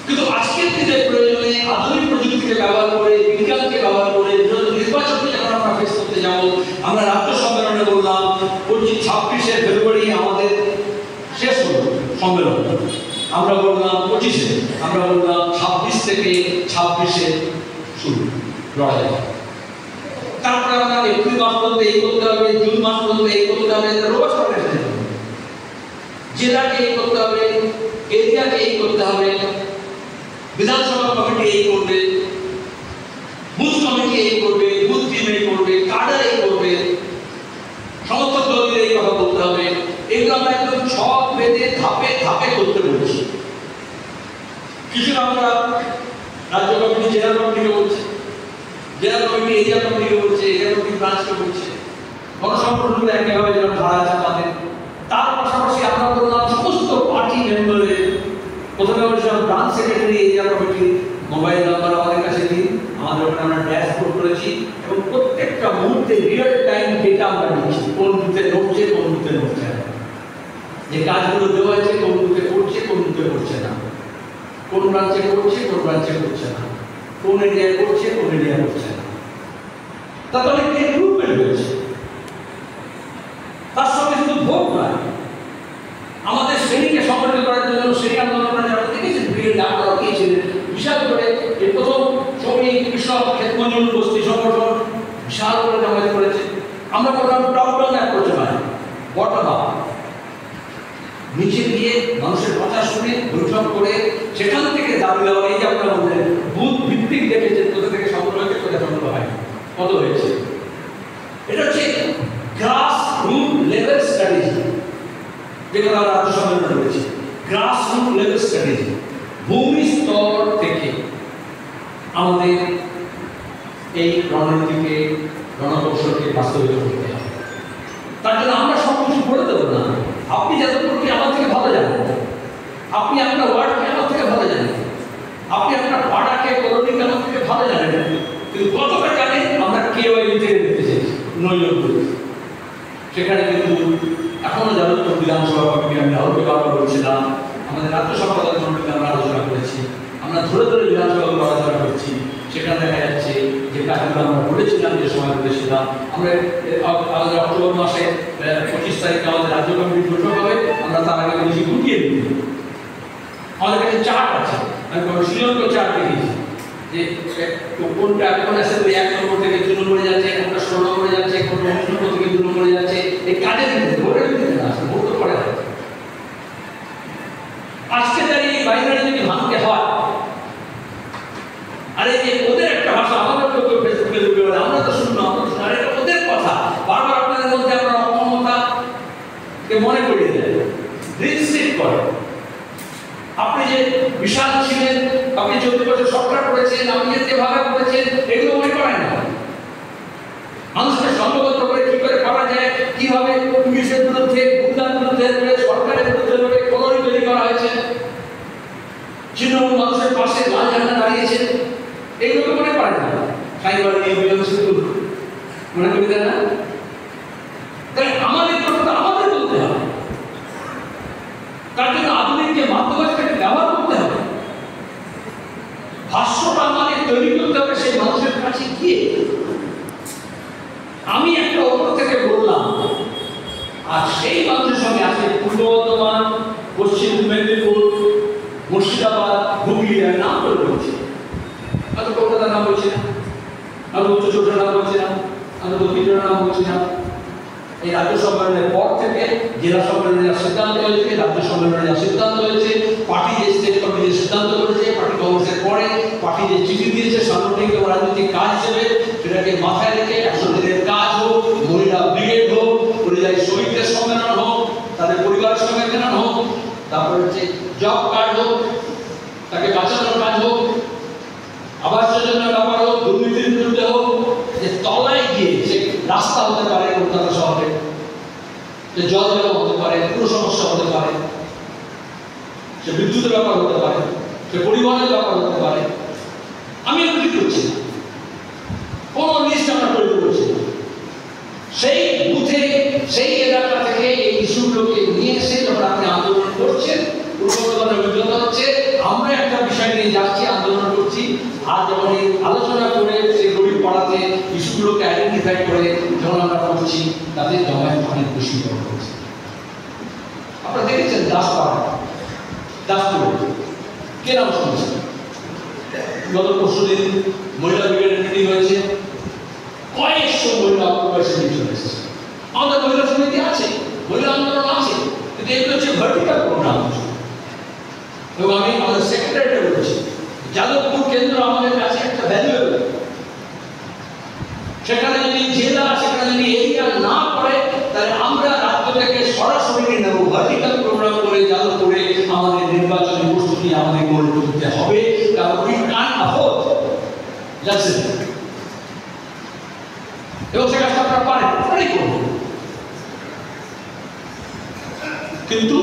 কিন্তু আজকের দিনের প্রয়োজনে আধুনিক প্রযুক্তিকে ব্যবহার করে, বিজ্ঞানকে ব্যবহার করে নির্বাচনকে যখন আমরা ফেস করতে যাব, আমরা রাজ্য সম্মেলনে বললাম 26শে ফেব্রুয়ারি আমাদের শেষ হলো সম্মেলন, আমরা বললাম 25-এ, আমরা বললাম 26 থেকে 26-এ শুরু লড়াই। তারপরে আমরা এপ্রিল মাস পর্যন্ত এই করতে হবে, জুন মাস পর্যন্ত এই করতে হবে, জেলাকে এই করতে হবে, এরিয়াকে এই করতে হবে, বিধানসভা কমিটি এই করবে, বুথ কমিটি এই করবে, বুথ টিম এই করবে, কাডার এই করবে, সমস্ত দলের এই কথা বলতে হবে। এগুলো আমরা একদম ছক বেঁধে ধাপে ধাপে করতে বলছি। কিছু আমরা রাজ্য কমিটি, জেলা কমিটিকে বলছি, জেলা কমিটি এরিয়া কমিটিকে বলছে, এরিয়া কমিটি ব্রাঞ্চকে বলছে, গণসংগঠনগুলো একইভাবে যেন ধারা আছে তাদের। তার পাশাপাশি আমরা বললাম সমস্ত পার্টি মেম্বারের, প্রথমে বলছিলাম ব্রাঞ্চ সেক্রেটারি, এরিয়া কমিটির মোবাইল নাম্বার আমাদের কাছে দিন, আমাদের ওখানে আমরা ড্যাশবোর্ড করেছি এবং প্রত্যেকটা মুহূর্তে রিয়েল টাইম ডেটা আমরা নিচ্ছি, কোন বুথে নড়ছে, কোন বুথে নড়ছে না, যে কাজগুলো দেওয়া হয়েছে কোন বুথে করছে, কোন বুথে করছে না, কোন ব্রাঞ্চে করছে, কোন ব্রাঞ্চে করছে না, কোন এরিয়ায় করছে, কোন এরিয়া করছে না। তাতে অনেক ইমপ্রুভমেন্ট হয়েছে। তার সঙ্গে শুধু ভোট নয়, আমাদের শ্রেণীকে সংগঠিত করার জন্য শ্রেণী আন্দোলন যারা দেখেছেন, আপনারা গিয়েছিলেন, বিশাল করে এই প্রথম শ্রমিক, কৃষক, ক্ষেতমজুর গোষ্ঠী সংগঠন বিশাল করে জমায়েত করেছে। আমরা বললাম টপ ডাউন অ্যাপ্রোচ নয়, বটম আপ, নিচে গিয়ে মানুষের কথা শুনে বৈঠক করে সেখান থেকে দাবি দেওয়া। এই যে আপনারা বললেন বুথ ভিত্তিক দেখেছেন, কোথা থেকে সংগ্রহ হয়েছে, কোথা সংগ্রহ হয়, কত হয়েছে, এটা হচ্ছে গ্রাস রুট লেভেল স্ট্র্যাটেজি, যেটা আমরা রাজ্য সম্মেলনে রয়েছে। গ্রাস রুট লেভেল স্ট্র্যাটেজি, ভূমি স্তর থেকে আমাদের এই রণনীতিকে, রণকৌশলকে বাস্তবিত করতে হবে। তার জন্য আমরা সব কিছু করে দেবো না। আপনি যাদবপুরকে আমার থেকে ভালো জানেন, আপনি আপনার ওয়ার্ডকে আমার থেকে ভালো জানেন, আপনি আপনার পাড়াকে, কলোনিকে আমার থেকে ভালো জানেন, কিন্তু কতটা জানেন আমরা কেওয়াইবি থেকে দেখতে চাইছি নৈলপুর। সেখানে কিন্তু এখনো যাদবপুর বিধানসভা কমিটি, আমি রাহুলকে বারবার বলছিলাম, আমাদের রাজ্য সম্পাদক কমিটিতে আমরা আলোচনা করেছি, আমরা ধরে ধরে বিধানসভাগুলো আলোচনা করছি। সেখানে দেখা যাচ্ছে যে কাজগুলো আমরা বলেছিলাম, যে সময় বলেছিলাম, আমরা আমাদের অক্টোবর মাসে 25 তারিখে আমাদের রাজ্য কমিটির বৈঠক হবে, আমরা তার আগে বেশি গুটিয়ে দিই। আমাদের কাছে চার্ট আছে, আমি শ্রীলঙ্কার চার্ট দেখেছি যে কোনটা কোন অ্যাসেম্বলি 1 নম্বর থেকে 2 নম্বরে যাচ্ছে, কোনটা 16 নম্বরে যাচ্ছে, কোনটা 19 নম্বর থেকে 2 নম্বরে যাচ্ছে। এই কাজের ভিত্তিতে, ভোটের ভিত্তিতে না, ভোট তো পড়ে হয়। আজকে দাঁড়িয়ে বাইরে যদি ভাঙতে হয়, আরে যে ওদের একটা ভাষা, আমাদের তো ফেসবুকে ঢুকে বলে আমরা তো শুনবো, আমরা তো শুনবো, এটা ওদের কথা। বারবার আপনাদের মধ্যে আমরা অক্ষমতাকে মনে করিয়ে দেয়, রিস্ট্রিক্ট করে। আপনি যে বিশাল ছিলেন, আপনি 14 বছর সরকার করেছেন, আপনি যেভাবে করেছেন, এগুলো মনে করেন না। মানুষকে সংঘবদ্ধ করে কি করে করা যায়, কিভাবে পুলিশের বিরুদ্ধে, গুন্ডার বিরুদ্ধে, সরকারের বিরুদ্ধে কলোনি তৈরি করা হয়েছে, তৃণমূল মানুষের পাশে লাল ঝান্ডা দাঁড়িয়েছে, এইগুলো মনে করেন না। সাইবার নিয়ে মনে করি না, তাই আমাদের কথা আমাদের বলতে হবে। তার জন্য আধুনিক যে মাধ্যমটাকে ব্যবহার করতে হবে, ভাষ্যটা আমাদের তৈরি করতে হবে সেই মানুষের কাছে গিয়ে। আমি একটা ওপর থেকে বললাম, আর সেই মানুষের সঙ্গে আছে পূর্ব বর্ধমান, পশ্চিম মেদিনীপুর, মুর্শিদাবাদ, হুগলি, নাম করে বলছি, আমি কলকাতার নাম বলছি না, আমি উত্তর চব্বিশ নাম বলছি না, আমি দক্ষিণ নাম বলছি না, এই রাজ্য সম্মেলনের পর থেকে জেলা সম্মেলনের সিদ্ধান্ত হয়েছে, রাজ্য সম্মেলনের সিদ্ধান্ত হয়েছে, পার্টি যে স্টেট কমিটি সিদ্ধান্ত করেছে, পার্টি কংগ্রেসের পরে পার্টি যে চিঠি দিয়েছে সাংগঠনিক এবং রাজনৈতিক কাজ হিসেবে, সেটাকে মাথায় রেখে 100 দিনের কাজ হোক, মহিলা ব্রিগেড হোক, পরিযায়ী শ্রমিকদের সম্মেলন হোক, তাদের পরিবারের সম্মেলন হোক, তারপরে হচ্ছে জব কার্ড হোক, তাকে বাঁচানোর কাজ হোক, আবাস যোজনার ব্যাপার হোক, দুর্নীতির বিরুদ্ধে হোক, যে তলায় গিয়ে সে রাস্তা হতে পারে কলকাতা শহরে, যে জল জল হতে পারে, পুরো সমস্যা হতে পারে, সে বিদ্যুতের ব্যাপার হতে পারে, সে পরিবহনের ব্যাপার হতে পারে। আমি এগুলি করছি না, কোন লিস্ট আমরা তৈরি করছি না। সেই বুথে সেই এলাকা থেকে এই ইস্যুগুলোকে নিয়ে এসে যখন আপনি আন্দোলন করছেন, পূর্ববর্তমানের অভিজ্ঞতা হচ্ছে আমরা একটা বিষয় নিয়ে যাচ্ছি, আন্দোলন করছি, আর যখন এই আলোচনা করে সেই গরিব পাড়াতে ইস্যুগুলোকে আইডেন্টিফাই করে যখন আমরা করছি, তাদের জমায়েত অনেক বেশি করছে। আপনারা দেখেছেন দাসপাড়া, দাসপুরে কে নাম শুনছেন? গত পরশুদিন মহিলা ব্রিগেডের মিটিং হয়েছে, কয়েকশো মহিলা অকুপাইশন চলে এসেছে। আমাদের মহিলা সমিতি আছে, মহিলা আন্দোলন আছে, কিন্তু এগুলো হচ্ছে ভার্টিক্যাল প্রোগ্রাম। এবং আমি আমাদের সেক্রেটারিকে বলেছি, যাদবপুর কেন্দ্র আমাদের কাছে একটা ভ্যালুয়েবল, সেখানে যদি জেলা, সেখানে যদি এরিয়া না করে, তাহলে আমরা রাজ্য থেকে সরাসরি নেব, ভার্টিক্যাল প্রোগ্রাম করে যাদবপুরে আমাদের নির্বাচনী প্রস্তুতি আমাদের গড়ে তুলতে হবে, কারণ উই কান্ট অ্যাফোর্ড জাস্ট। এবং সে কাজটা আপনারা পারেন, আপনারাই করবেন। কিন্তু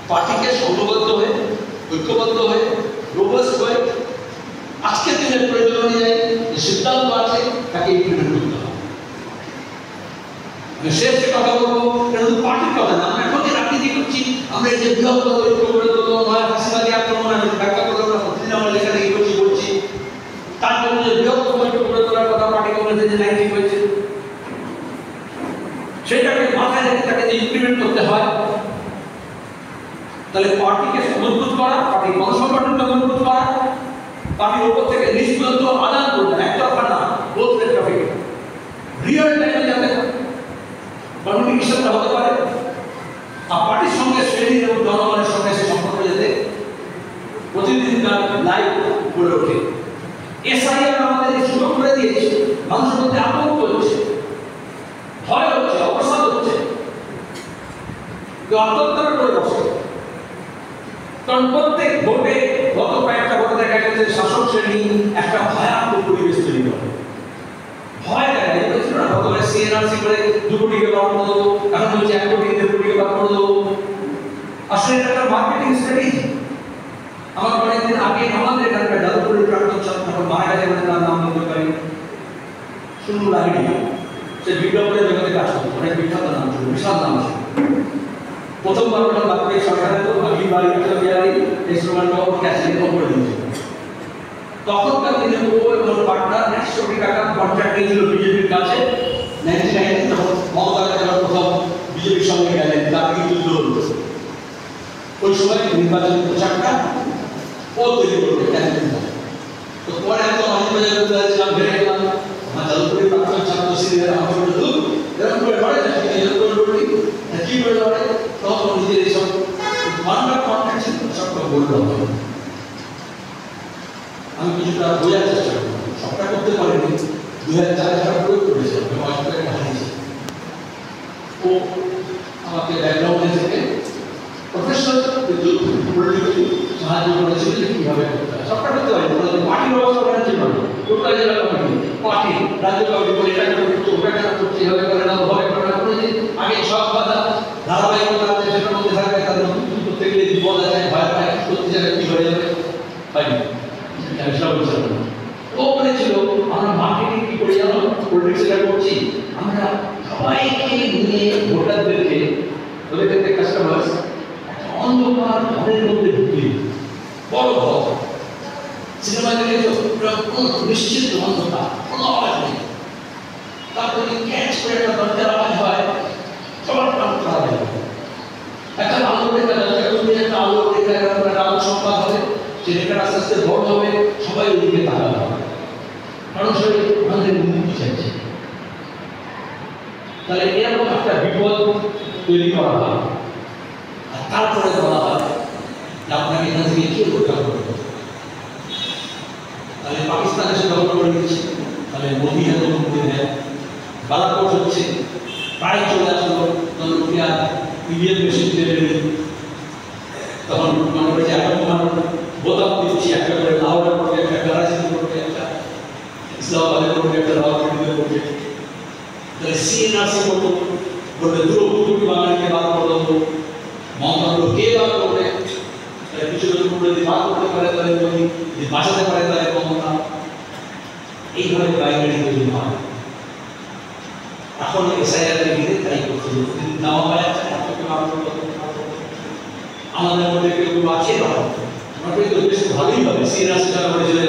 পার্টিকে সংঘবদ্ধ হয়ে, ঐক্যবদ্ধ হয়ে, রোবাস্ট হয়ে আজকের দিনের প্রয়োজন অনুযায়ী যে সিদ্ধান্ত আছে তাকে ইমপ্লিমেন্ট করতে হবে। শেষ যে কথা বলবো, এটা শুধু পার্টির কথা না, আমরা এখন যে রাজনীতি করছি, আমরা এই যে বৃহত্তর ঐক্য করে দেবো, নয় ফাঁসিবাদী আক্রমণ, আমি ব্যাখ্যা করে আমরা প্রতিদিন আমরা লেখা লেখি বলছি, তার জন্য যে বৃহত্তর ঐক্য করে তোলার কথা পার্টি কংগ্রেসে যে লাইন হয়েছে, সেটাকে মাথায় রেখে তাকে যে ইমপ্লিমেন্ট করতে হয়, তাহলে পার্টিকে মজবুত করা, পার্টির গণসংগঠনকে মজবুত করা, পার্টির উপর থেকে নিষ্পন্দ আদান করবেন, একতরফা না, বোথ ট্রাফিক রিয়েল টাইমে যাতে কমিউনিকেশনটা হতে পারে, আর পার্টির সঙ্গে শ্রেণী এবং জনগণের সঙ্গে সে সম্পর্ক যাতে প্রতিদিন তার লাইভ গড়ে ওঠে। এসআইআর আমাদের এই সুযোগ করে দিয়েছে, মানুষের মধ্যে আতঙ্ক হচ্ছে, ভয় হচ্ছে, অবসাদ হচ্ছে, কেউ আত্মহত্যা করে বসে। কারণ প্রত্যেক ভোটে, গত কয়েকটা ভোটে দেখা গেছে শাসক শ্রেণী একটা ভয়াবহ পরিবেশ তৈরি করে, ভয় দেখা যাচ্ছিল না। গতবার সিএনআরসি করে 2 কোটিকে বার করে দেবো, এখন বলছে 1 কোটি 1.5 কোটিকে বার করে দেবো। আসলে এটা একটা মার্কেটিং স্ট্র্যাটেজি। আমার কয়েকদিন আগে আমাদের এখানকার যাদবপুরের প্রাক্তন ছাত্র মারা গেছে, মানে তার নাম বলতে পারি, শুনুন লাগেনি, সে বিজ্ঞাপনের জগতে কাজ করতো, অনেক বিখ্যাত নাম ছিল, বিশাল নাম ছিল। প্রথমবার যখন বাপুরের সরকারে তো আমি বাড়ি এই শ্রমণ বাবু ক্যাশিং করে দিয়েছিল, তখনকার দিনে ও এবং পার্টনার 100 কোটি টাকা কন্ট্রাক্ট নিয়েছিল বিজেপির কাছে। 99 যখন মমতা ব্যানার্জি প্রথম বিজেপির সঙ্গে গেলেন, তার কিন্তু ওই সময় নির্বাচনী প্রচারটা ও তৈরি করবে ক্যান্ডিডেট। তো পরে তো আমি বাজার বেড়ে গেলাম, আমার যাদবপুরের প্রাক্তন ছাত্র ছিলেন, আমার দূর এরকম করে লড়ে যায়, কি করে লড়ে, তখন নিজের এইসব কন্ট্রাক্ট ছিল সবটা বলতে হবে। আমি কিছুটা বোঝার চেষ্টা করব, সবটা করতে পারিনি। 2004 সালে প্রয়োগ করেছে, ও আমাকে ব্যাকগ্রাউন্ডে থেকে প্রফেশনাল কিন্তু পলিটিক্যালি সাহায্য করেছিল যে কীভাবে করতে হয়। সবটা করতে পারি, পার্টির অবস্থা করার জন্য কোটা জেলা কমিটি, পার্টি, রাজ্য কমিটি বলে এটা করতে, ওটা কেন করতে, এভাবে করে না, ওভাবে করে না, করে যে আগে সব কথা ধারাবাহিকতা আছে, সেটার মধ্যে থাকবে, তাদের নতুন করতে গেলে বিপদ আছে, ভয় পায়, করতে যাবে, কী হয়ে যাবে, হয়নি। ও বলেছিল আমরা মার্কেটিং কি করে জানো, পলিটিক্স এটা করছি, আমরা সবাইকে নিয়ে ভোটারদেরকে, ওদেরকে কাস্টমার্স একটা অন্ধকার ঘরের মধ্যে ঢুকিয়ে, বড় ঘর, সিনেমা দেখেছো নিশ্চিত অন্ধকার, কোনো আওয়াজ নেই, তারপরে ক্যাচ করে একটা দরজার আওয়াজ হয়, সবার প্রাণ খারাপ হয়ে যাবে। একটা আলো রেখা, দরজা খুলবে, একটা আলো রেখা, একটা আলো সংবাদ হবে, সে রেখাটা আস্তে আস্তে বড় হবে, সবাই ওদিকে তাকাবে, কারণ সবাই আমাদের উন্নতি চাইছে। তাহলে এরকম একটা বিপদ তৈরি করা হয়, আর তারপরে বলা হয় যে আপনাকে এখান থেকে কে রক্ষা করবে। তাহলে পাকিস্তান এসে দখল করে দিচ্ছে, তাহলে মোদী এত মুক্তি দেয়, বালাকোট হচ্ছে, প্রায় চলে আসলো, তখন ইন্ডিয়ান মেশিন চলে তখন মনে করেছে এখন মানুষ বোতাম দিচ্ছি, একটা করে লাহোরের পড়বে, একটা করাচিতে পড়বে, একটা ইসলামাবাদের পড়বে, একটা রাওয়ালপিন্ডিতে পড়বে। তাহলে সিএনআরসি করতো, বলবে দুটো কোটি বাঙালিকে বার করে দেবো, মমতাগুলো কে বার করবে? তাহলে কিছু লোক যদি বার করতে পারে তাহলে যদি বাঁচাতে পারে তাহলে মমতা। এইভাবে বাইনারি তৈরি হয়। এখন এসআইআর ঘিরে তাই করছে, নেওয়া হয় আমাদের মধ্যে কেউ কেউ আছে না, আমাদের তো বেশ ভালোই হবে। সিএনআরসি যারা বলেছিল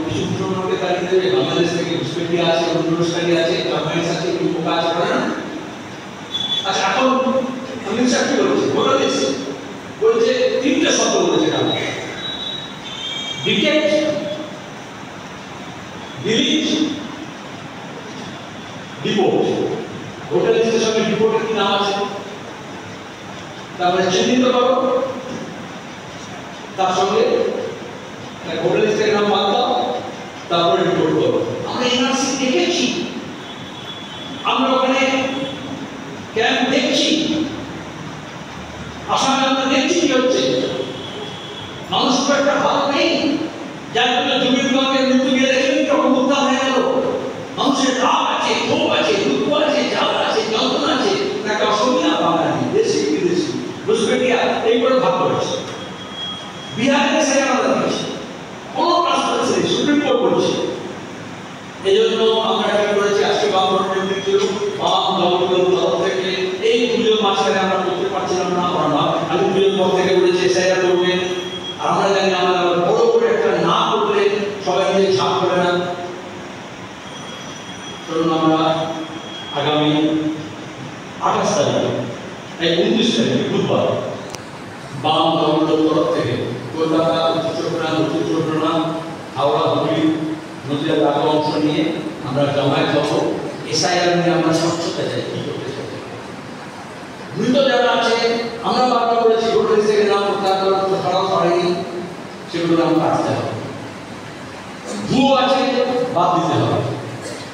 কিছু ঘটনাকে তাড়িয়ে দেবে, বাংলাদেশ থেকে ঘুষপেটিয়া আছে, অনুপ্রবেশকারী আছে, জামাইস আছে, কিছু কাজ করে না। আচ্ছা, এখন অমিত শাহ কি বলছে? ভোটার লিস্ট বলছে, তিনটে শব্দ বলেছে, ডিটেক্ট, ডিলিট, ডিপোর্ট। ভোটার লিস্টের সঙ্গে ডিপোর্টের কি নাম আছে? তারপরে চিহ্নিত করো, তার সঙ্গে ভোটার লিস্টের নাম বাদ দাও, তারপরে রিপোর্ট করো। আমরা এনআরসি দেখেছি, আমরা ওখানে ক্যাম্প দেখছি, আসামে আমরা দেখছি কি হচ্ছে। মানুষ তো একটা ভালো নেই, যার জন্য জমিরগঞ্জের মৃত্যু গিয়ে দেখলেন তখন উত্তাল হয়ে গেল। মানুষের রাগ আছে, ক্ষোভ আছে, দুঃখ আছে, জ্বালা আছে, যন্ত্রণা আছে, তাকে অসমীয়া বাঙালি, দেশি বিদেশি, ঘুষপেটিয়া এই করে ভাগ করেছে। বিহারে সে আমরা দেখেছি, কোনো ট্রান্সপারেন্সি নেই, সুপ্রিম কোর্ট বলছে। এই জন্য আমরা কি করেছি, আজকে বামফ্রন্টের মৃত্যু বাম দলগুলোর তরফ থেকে এই পুজোর মাঝখানে আমরা করতে পারছিলাম না, আমরা খালি পুজোর পর থেকে বলেছে এসআইআর করবে। আর আমরা জানি আমরা বড় করে একটা না করলে সবাই মিলে ছাপ করে না। চলুন আমরা আগামী 28 তারিখে, এই 29 তারিখে বুধবার বাম দলগুলোর তরফ থেকে কলকাতা, উত্তর চট্টগ্রাম, দক্ষিণ চট্টগ্রাম, হাওড়া, হুগলি, নদীয়া এলাকা অংশ নিয়ে আমরা জমায়েত হব। এসআইআর নিয়ে আমরা স্বচ্ছতা চাই, কি করতে চাই। মৃত যারা আছে, আমরা বারবার বলেছি ভোটার লিস্ট থেকে নাম সরাও সরাইনি, সেগুলো আমরা কাটতে হবে। ভুয়ো আছে, বাদ দিতে হবে।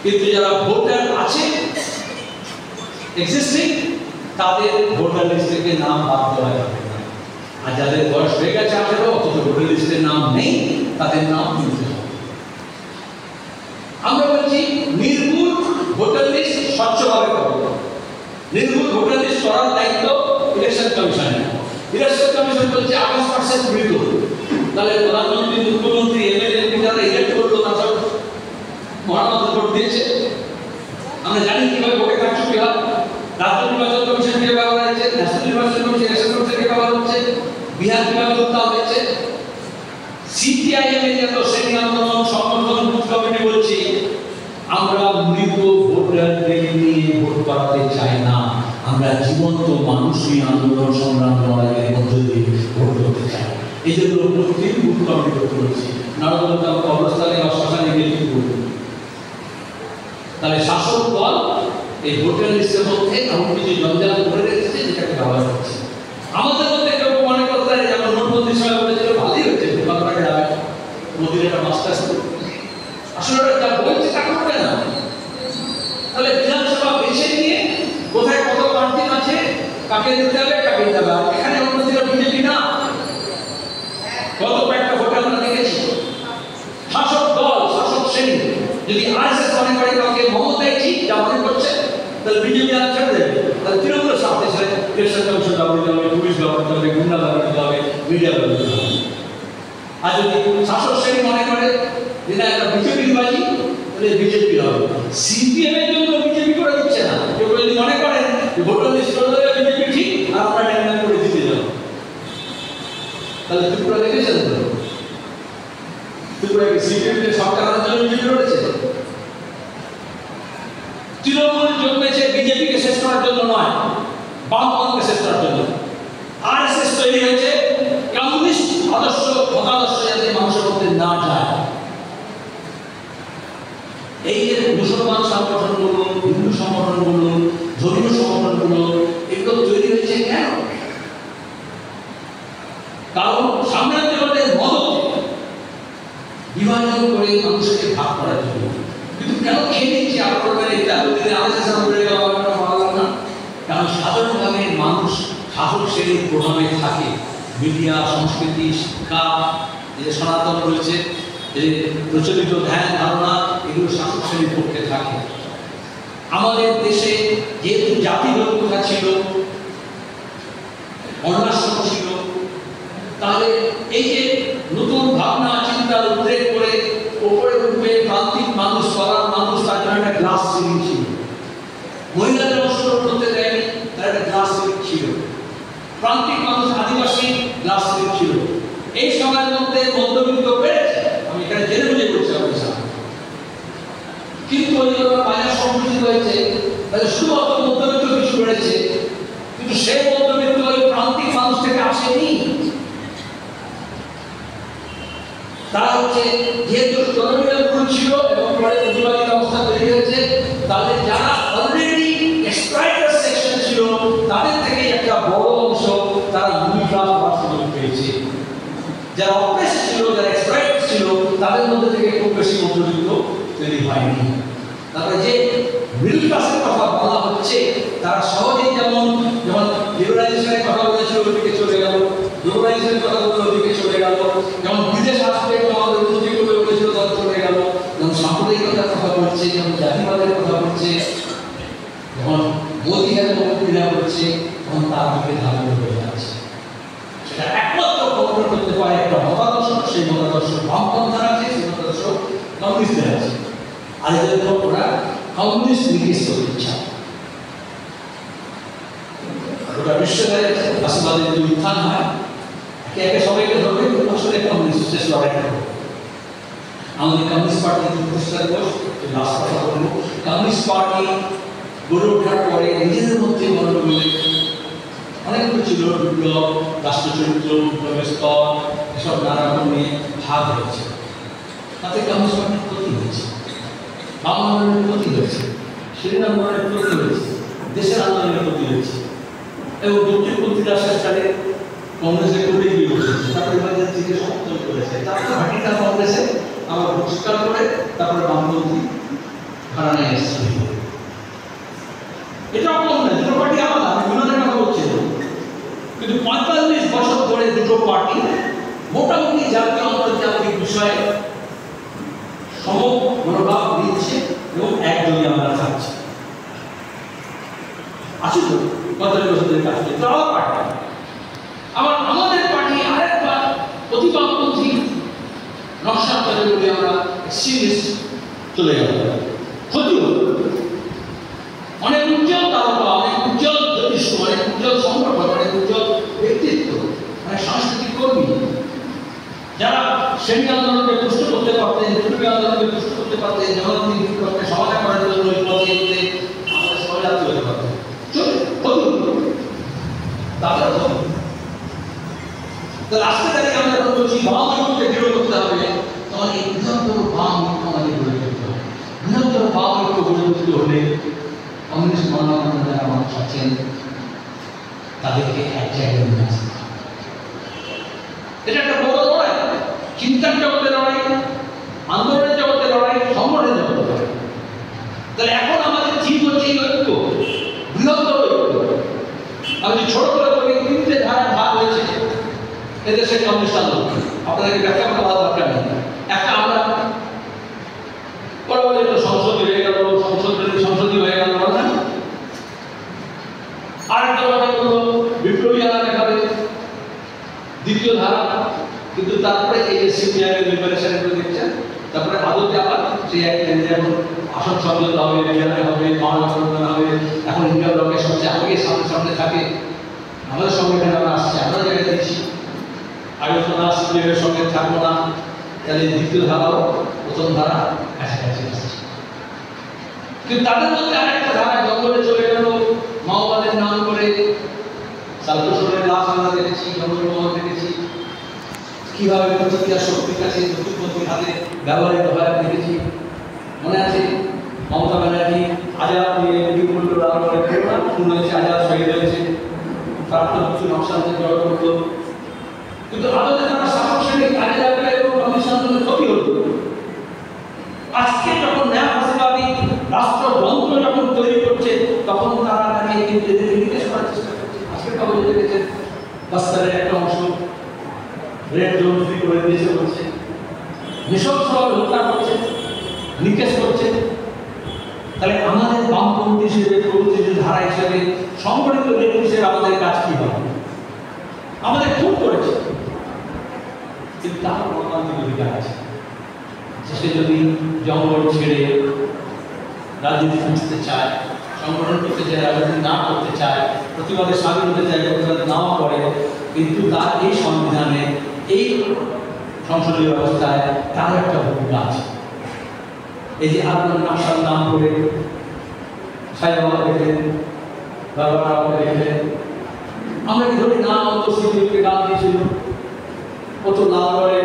কিন্তু যারা ভোটার আছে এক্সিস্টিং, তাদের ভোটার লিস্ট থেকে নাম বাদ দেওয়া যাবে না। আর যাদের বয়স হয়ে গেছে 18 অথচ ভোটার লিস্টের নাম নেই, তাদের নাম তুলতে হবে। আমরা বলছি নির্ভুল ভোটার লিস্ট স্বচ্ছভাবে করব। নির্ভুল ভোটার লিস্ট করার দায়িত্ব ইলেকশন কমিশনের। ইলেকশন কমিশন বলছে 28% মৃত, তাহলে প্রধানমন্ত্রী, মুখ্যমন্ত্রী, এমএলএ যারা ইলেক্ট করলো তারা সব মহানগর ভোট দিয়েছে। আমরা জানি কিভাবে ভোটে কারচুপি হয়। রাজ্য নির্বাচন কমিশন কে ব্যবহার হয়েছে, ন্যাশনাল নির্বাচন কমিশন, ইলেকশন কমিশন কে ব্যবহার হচ্ছে, বিহার কিভাবে হত্যা হয়েছে। সিপিআইএম এর যত শ্রেণী আন্দোলন সংগঠন বুথ কমিটি বলছে আমরা মৃত ভোটারদের নিয়ে ভোট করাতে চাই না, আমরা জীবন্ত মানুষ নিয়ে আন্দোলন সংগ্রাম লড়াইয়ের মধ্য দিয়ে ভোট করতে চাই। এই জন্য প্রত্যেক বুথ কমিটি করেছি। নরদলতা অবস্থানে বা শ্মশানে গিয়ে কি করবে? তাহলে শাসক দল এই ভোটার লিস্টের মধ্যে এমন কিছু জঞ্জাল করে রেখেছে যেটাকে ব্যবহার করছে। আমাদের মধ্যে কেউ মনে করতে পারে যেমন নোটবন্দির সময় বলেছিল ভালোই হয়েছে, কতটাকে যাবে মোদির একটা মাস্টার্স, আসলে যা বলছে তা করবে না। তাহলে বিধানসভা বেছে নিয়ে কোথায় কত মার্জিন আছে, কাকে দিতে হবে, কাকে দিতে হবে। এখানে অন্য ছিল বিজেপি না, কত কয়েকটা ভোটার আমরা দেখেছি। শাসক দল, শাসক শ্রেণী যদি আরএসএস মনে করে কাউকে মমতাই ঠিক যা মনে করছে, তাহলে বিজেপি আর ছেড়ে দেবে। তাহলে তৃণমূলের সাথে ইলেকশন কমিশন ব্যবহৃত হবে, পুলিশ ব্যবহৃত হবে, গুন্ডা ব্যবহৃত হবে, মিডিয়া ব্যবহৃত হবে। আর যদি শাসক শ্রেণী মনে করে যে না একটা বিজেপির বাজি, তাহলে বিজেপি হবে। সিপিএম এর জন্য বিজেপি করে দিচ্ছে না। কেউ যদি মনে করেন যে ভোটার লিস্ট করে দেবে বিজেপি ঠিক, আর আমরা ট্যান্ডার করে জিতে যাব, তাহলে ত্রিপুরা দেখেছেন তো, ত্রিপুরাকে সিপিএম এর সরকার জন্য বিজেপি করেছে। তৃণমূল জন্মেছে বিজেপিকে শেষ করার জন্য নয়, বামপন্থকে শেষ করার জন্য। আরএসএস তৈরি হয়েছে কমিউনিস্ট আদর্শ, মতাদর্শ যাতে মানুষের মধ্যে না যায়। এই যে মুসলমান সংগঠন বলুন, হিন্দু সংগঠন বলুন, ধর্মীয় কারণ সাম্রাজ্যবাদের মদতে বিভাজন করে মানুষকে ভাগ করার জন্য। কিন্তু কেন খেয়ে নিচ্ছে আপনার এটা না? কারণ সাধারণভাবে মানুষ শাসক শ্রেণীর প্রভাবে থাকে। মিডিয়া, সংস্কৃতি, শিক্ষা, যে সনাতন রয়েছে, যে প্রচলিত ধ্যান ধারণা, এগুলো শাসক শ্রেণীর পক্ষে থাকে। আমাদের দেশে যেহেতু জাতিগততা ছিল, বর্ণাশ্রম ছিল, তাহলে এই যে নতুন ভাবনা চিন্তার উদ্রেক করে ওপরে উঠবে প্রান্তিক মানুষ, সবার মানুষ, তার জন্য একটা গ্লাস সিলিং ছিল। মহিলাদের অংশগ্রহণ করতে দেয়নি, তার একটা গ্লাস সিলিং ছিল। প্রান্তিক মানুষ, আদিবাসী, গ্লাস সিলিং ছিল। এই সময়ের মধ্যে মধ্যবিত্ত বেড়েছে, আমি এখানে জেনে বুঝে বলছি আপনার সামনে। কিন্তু ওই বাজার সংকুচিত হয়েছে, তাহলে শুধুমাত্র মধ্যবিত্ত কিছু বেড়েছে, কিন্তু সেই মধ্যবিত্ত ওই প্রান্তিক মানুষ থেকে আসেনি। তারা হচ্ছে যেহেতু জনগণের গ্রুপ ছিল এবং পরে প্রতিবাদী অবস্থা তৈরি হয়েছে, তাহলে যারা অলরেডি এক্সপ্লয়েটেড সেকশন ছিল তাদের থেকে একটা বড় অংশ তারা মিডল ক্লাস হওয়ার সুযোগ পেয়েছে। যারা অপ্রেস ছিল, যারা এক্সপ্লয়েটেড ছিল, তাদের মধ্যে থেকে খুব বেশি মধ্যবিত্ত তৈরি হয়নি। তারপরে যে মিডল ক্লাসের কথা বলা হচ্ছে, তারা সহজেই যেমন লিবারালাইজেশনের কথা বলেছিল ওদিকে চলে গেল, গ্লোবালাইজেশনের কথা বলে ওদিকে চলে গেল, যেমন বিদেশ আসবে আমাদের উন্নতি করবে বলেছিল তত চলে গেল, যেমন সাম্প্রদায়িকতার কথা বলছে, যেমন জাতিবাদের কথা বলছে, যখন মোদীদের ক্রীড়া করছে, তখন তার দিকে ধারণ হয়ে যাচ্ছে। সেটা একমাত্র কন্ট্রোল করতে পারে একটা মতাদর্শ, সেই মতাদর্শ বামপন্থার আছে, সেই মতাদর্শ কমিউনিস্টদের আছে। আর এদের ওরা কমিউনিস্ট নির্দেশ করতে ইচ্ছা, ওটা বিশ্বকারে রাষ্ট্রবাদের যদি উত্থান হয়, একে সবাইকে ধরবে, আসলে কমিউনিস্ট শেষ লড়াই করবে। আমাদের কমিউনিস্ট পার্টি প্রতিষ্ঠা দিবস, লাস্ট কথা বলবো, কমিউনিস্ট পার্টি গড়ে ওঠার পরে নিজেদের মধ্যে গণ্ডগোলে অনেকগুলো ছিল, বিপ্লব, রাষ্ট্রচরিত্র, বিপ্লবের স্তর, এসব নানা রকম নিয়ে ভাগ হয়েছে। তাতে কমিউনিস্ট পার্টির ক্ষতি হয়েছে, বাম আন্দোলনের ক্ষতি হয়েছে, সেদিন আন্দোলনের ক্ষতি হয়েছে, দেশের আন্দোলনের ক্ষতি হয়েছে, এবং দক্ষিণপন্থীরা শেষকালে কংগ্রেসে করে গিয়ে বসেছে, তারপরে বাজার থেকে সমর্থন করেছে, তারপরে ভাটিটা কংগ্রেসে আবার পরিষ্কার করে তারপরে বামপন্থী ঘরানায় এসেছে। এটা কম না, দুটো পার্টি আলাদা, আমি বিনোদের কথা বলছি। কিন্তু 45 বছর ধরে দুটো পার্টি মোটামুটি জাতীয় আন্তর্জাতিক বিষয়ে সমমনোভাব দিচ্ছে এবং একদমই আমরা থাকছি। আছি তো 45 বছরের কাজ করতে আবার পার্টি, আবার আমাদের পার্টি আরেকবার প্রতিবাদপন্থী নকশা তৈরি করে আমরা সিরিজ চলে গেল, ক্ষতি হল। অনেক উজ্জ্বল তারকা, অনেক উজ্জ্বল জ্যোতিষ, অনেক উজ্জ্বল সংগঠন, অনেক উজ্জ্বল ব্যক্তিত্ব, অনেক সাংস্কৃতিক কর্মী, যারা শ্রেণী আন্দোলনকে পুষ্ট করতে পারতেন, জুলুমি আন্দোলনকে পুষ্ট করতে পারতেন, জনগণের বিক্ষোভকে সমাধান করার জন্য এই পথে এগোতে আমাদের সহযাত্রী হতে পারতেন। তাদের আজকে দাঁড়িয়ে আমরা যখন বলছি বাম ঐক্যকে দৃঢ় করতে হবে, তখন এই বৃহত্তর বাম ঐক্য আমাদের গড়ে তুলতে হবে। বৃহত্তর বাম ঐক্য গড়ে তুলতে হলে কমিউনিস্ট মনোভাবনা যারা মানুষ আছেন তাদেরকে এক জায়গায় নিয়ে আসতে হবে। এটা একটা বড় লড়াই, চিন্তার জগতে লড়াই, আন্দোলনের জগতে লড়াই, সংগঠনের জগতে লড়াই। তাহলে এখন আমাদের ঠিক হচ্ছে এই ঐক্য, বৃহত্তর ঐক্য। আমি ছোট করে বলি, 3টে ধারা ভাগ হয়েছে এদেশের কমিউনিস্ট আন্দোলন, আপনাদেরকে ব্যাখ্যা করা দরকার নেই। একটা আমরা পরবর্তী সংসদীয় হয়ে গেল, সংসদীয় হয়ে গেল না, আরেকটা কথা বললো বিপ্লবী ধারা দেখাবে, দ্বিতীয় ধারা। কিন্তু তারপরে এই যে সিপিআই লিবারেশন করে দেখছেন, তারপরে আদতে আবার সেই এখন আসন সমঝোতা হবে, রিজার্ভে হবে, মহাগঠবন্ধন হবে। এখন ইন্ডিয়া ব্লকের সবচেয়ে আগে সামনে থাকে, আমাদের সঙ্গে এখানে আমরা আসছি, আমরা জায়গায় দিচ্ছি, আগে তো না সিপিআইয়ের সঙ্গে থাকবো না, তাহলে দ্বিতীয় ধারাও প্রথম ধারা কাছাকাছি আসছে। কিন্তু তাদের মধ্যে আরেকটা ধারা জঙ্গলে চলে গেল, মাওবাদের নাম করে সালকোসরের লাশ আমরা দেখেছি, জঙ্গলমহল দেখেছি, কিভাবে প্রতিক্রিয়া শক্তির কাছে দক্ষিণপন্থীর হাতে ব্যবহৃত হয় দেখেছি। মনে আছে মমতা ব্যানার্জি আজাদ নিয়ে মিটিং করলো, শুনে হয়েছে আজাদ শহীদ হয়েছে, তারপর কিছু নকশালদের জড়ো করতো, কিন্তু আদতে তারা সাহসের কাজে লাগবে এবং কমিশনের ক্ষতি হতো। আজকে যখন ন্যায় ফাঁসিবাদী রাষ্ট্রযন্ত্র যখন তৈরি করছে তখন তারা তাকে কিন্তু নির্দেশ করার চেষ্টা করছে। আজকে খবর দেখেছেন বাস্তারের একটা অংশ রেড জোন ফ্রি করে দিয়েছে বলছে, নৃশংসভাবে হত্যা করছে, নিকেশ করছে। তাহলে আমাদের বামপন্থী হিসেবে প্রগতিশীল ধারা হিসেবে সংগঠিত ব্যক্তি হিসেবে আমাদের কাজ কি হবে? আমাদের খুব করেছে, কিন্তু তার গণতান্ত্রিক অধিকার আছে। সে যদি জঙ্গল ছেড়ে রাজনীতি বুঝতে চায়, সংগঠন করতে চায়, রাজনীতি না করতে চায়, প্রতিবাদে সামিল হতে চায়, প্রতিবাদ নাও করে, কিন্তু তার এই সংবিধানে এই সংসদীয় ব্যবস্থায় তার একটা ভূমিকা আছে। এই যে আব্দুল নাসার নাম করে সাইবাবা দেখলেন, বাবারাও দেখলেন, আমরা কি ধরি না অত সিপিএমকে গাল দিয়েছিল, কত লাল করে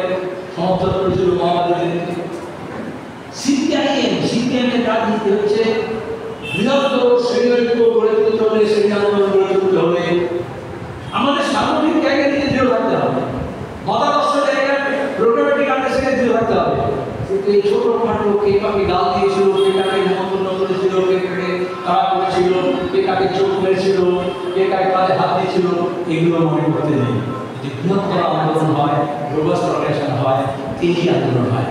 সমর্থন করেছিল মাওবাদীদেরকে। সিপিএমের কাজ দিতে হচ্ছে বৃহত্তর শ্রেণীঐক্য গড়ে তুলতে হলে, শ্রেণী আন্দোলন গড়ে তুলতে হলে আমাদের সামগ্রিক জায়গায় নিয়ে দৃঢ় থাকতে হবে, মতাদর্শ জায়গায় প্রোটোমেটিক আন্ডারস্ট্যান্ডিং দৃঢ় থাকতে হবে। কিন্তু এই ছোটখাটো কে কাকে গাল দিয়েছিল, কে কাকে নিমন্ত্রণ করেছিল, কে কাকে তাড়া করেছিল, কে কাকে চোখ মেরেছিল, কে কাকে কাঁধে হাত দিয়েছিল, এগুলো মনে করতে নেই। যদি বৃহত্তর আন্দোলন হয়, রোবাস্ট অর্গানাইজেশন হয়, তেজি আন্দোলন হয়।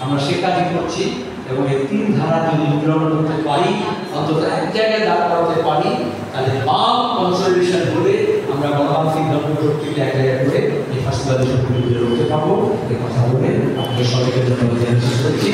আমরা সে কাজই করছি এবং এই তিন ধারা যদি নির্ধারণ করতে পারি, অন্তত এক জায়গায় দাঁড় করাতে পারি, তাহলে বাম কনসলিডেশন হলে আমরা গণতান্ত্রিক ধর্মশক্তিকে এক জায়গায় করে এই ফাঁসিবাদী শক্তির বিরুদ্ধে লড়তে পারবো। এই কথা বলে আপনাদের সবাইকে ধন্যবাদ জানিয়ে শেষ করছি।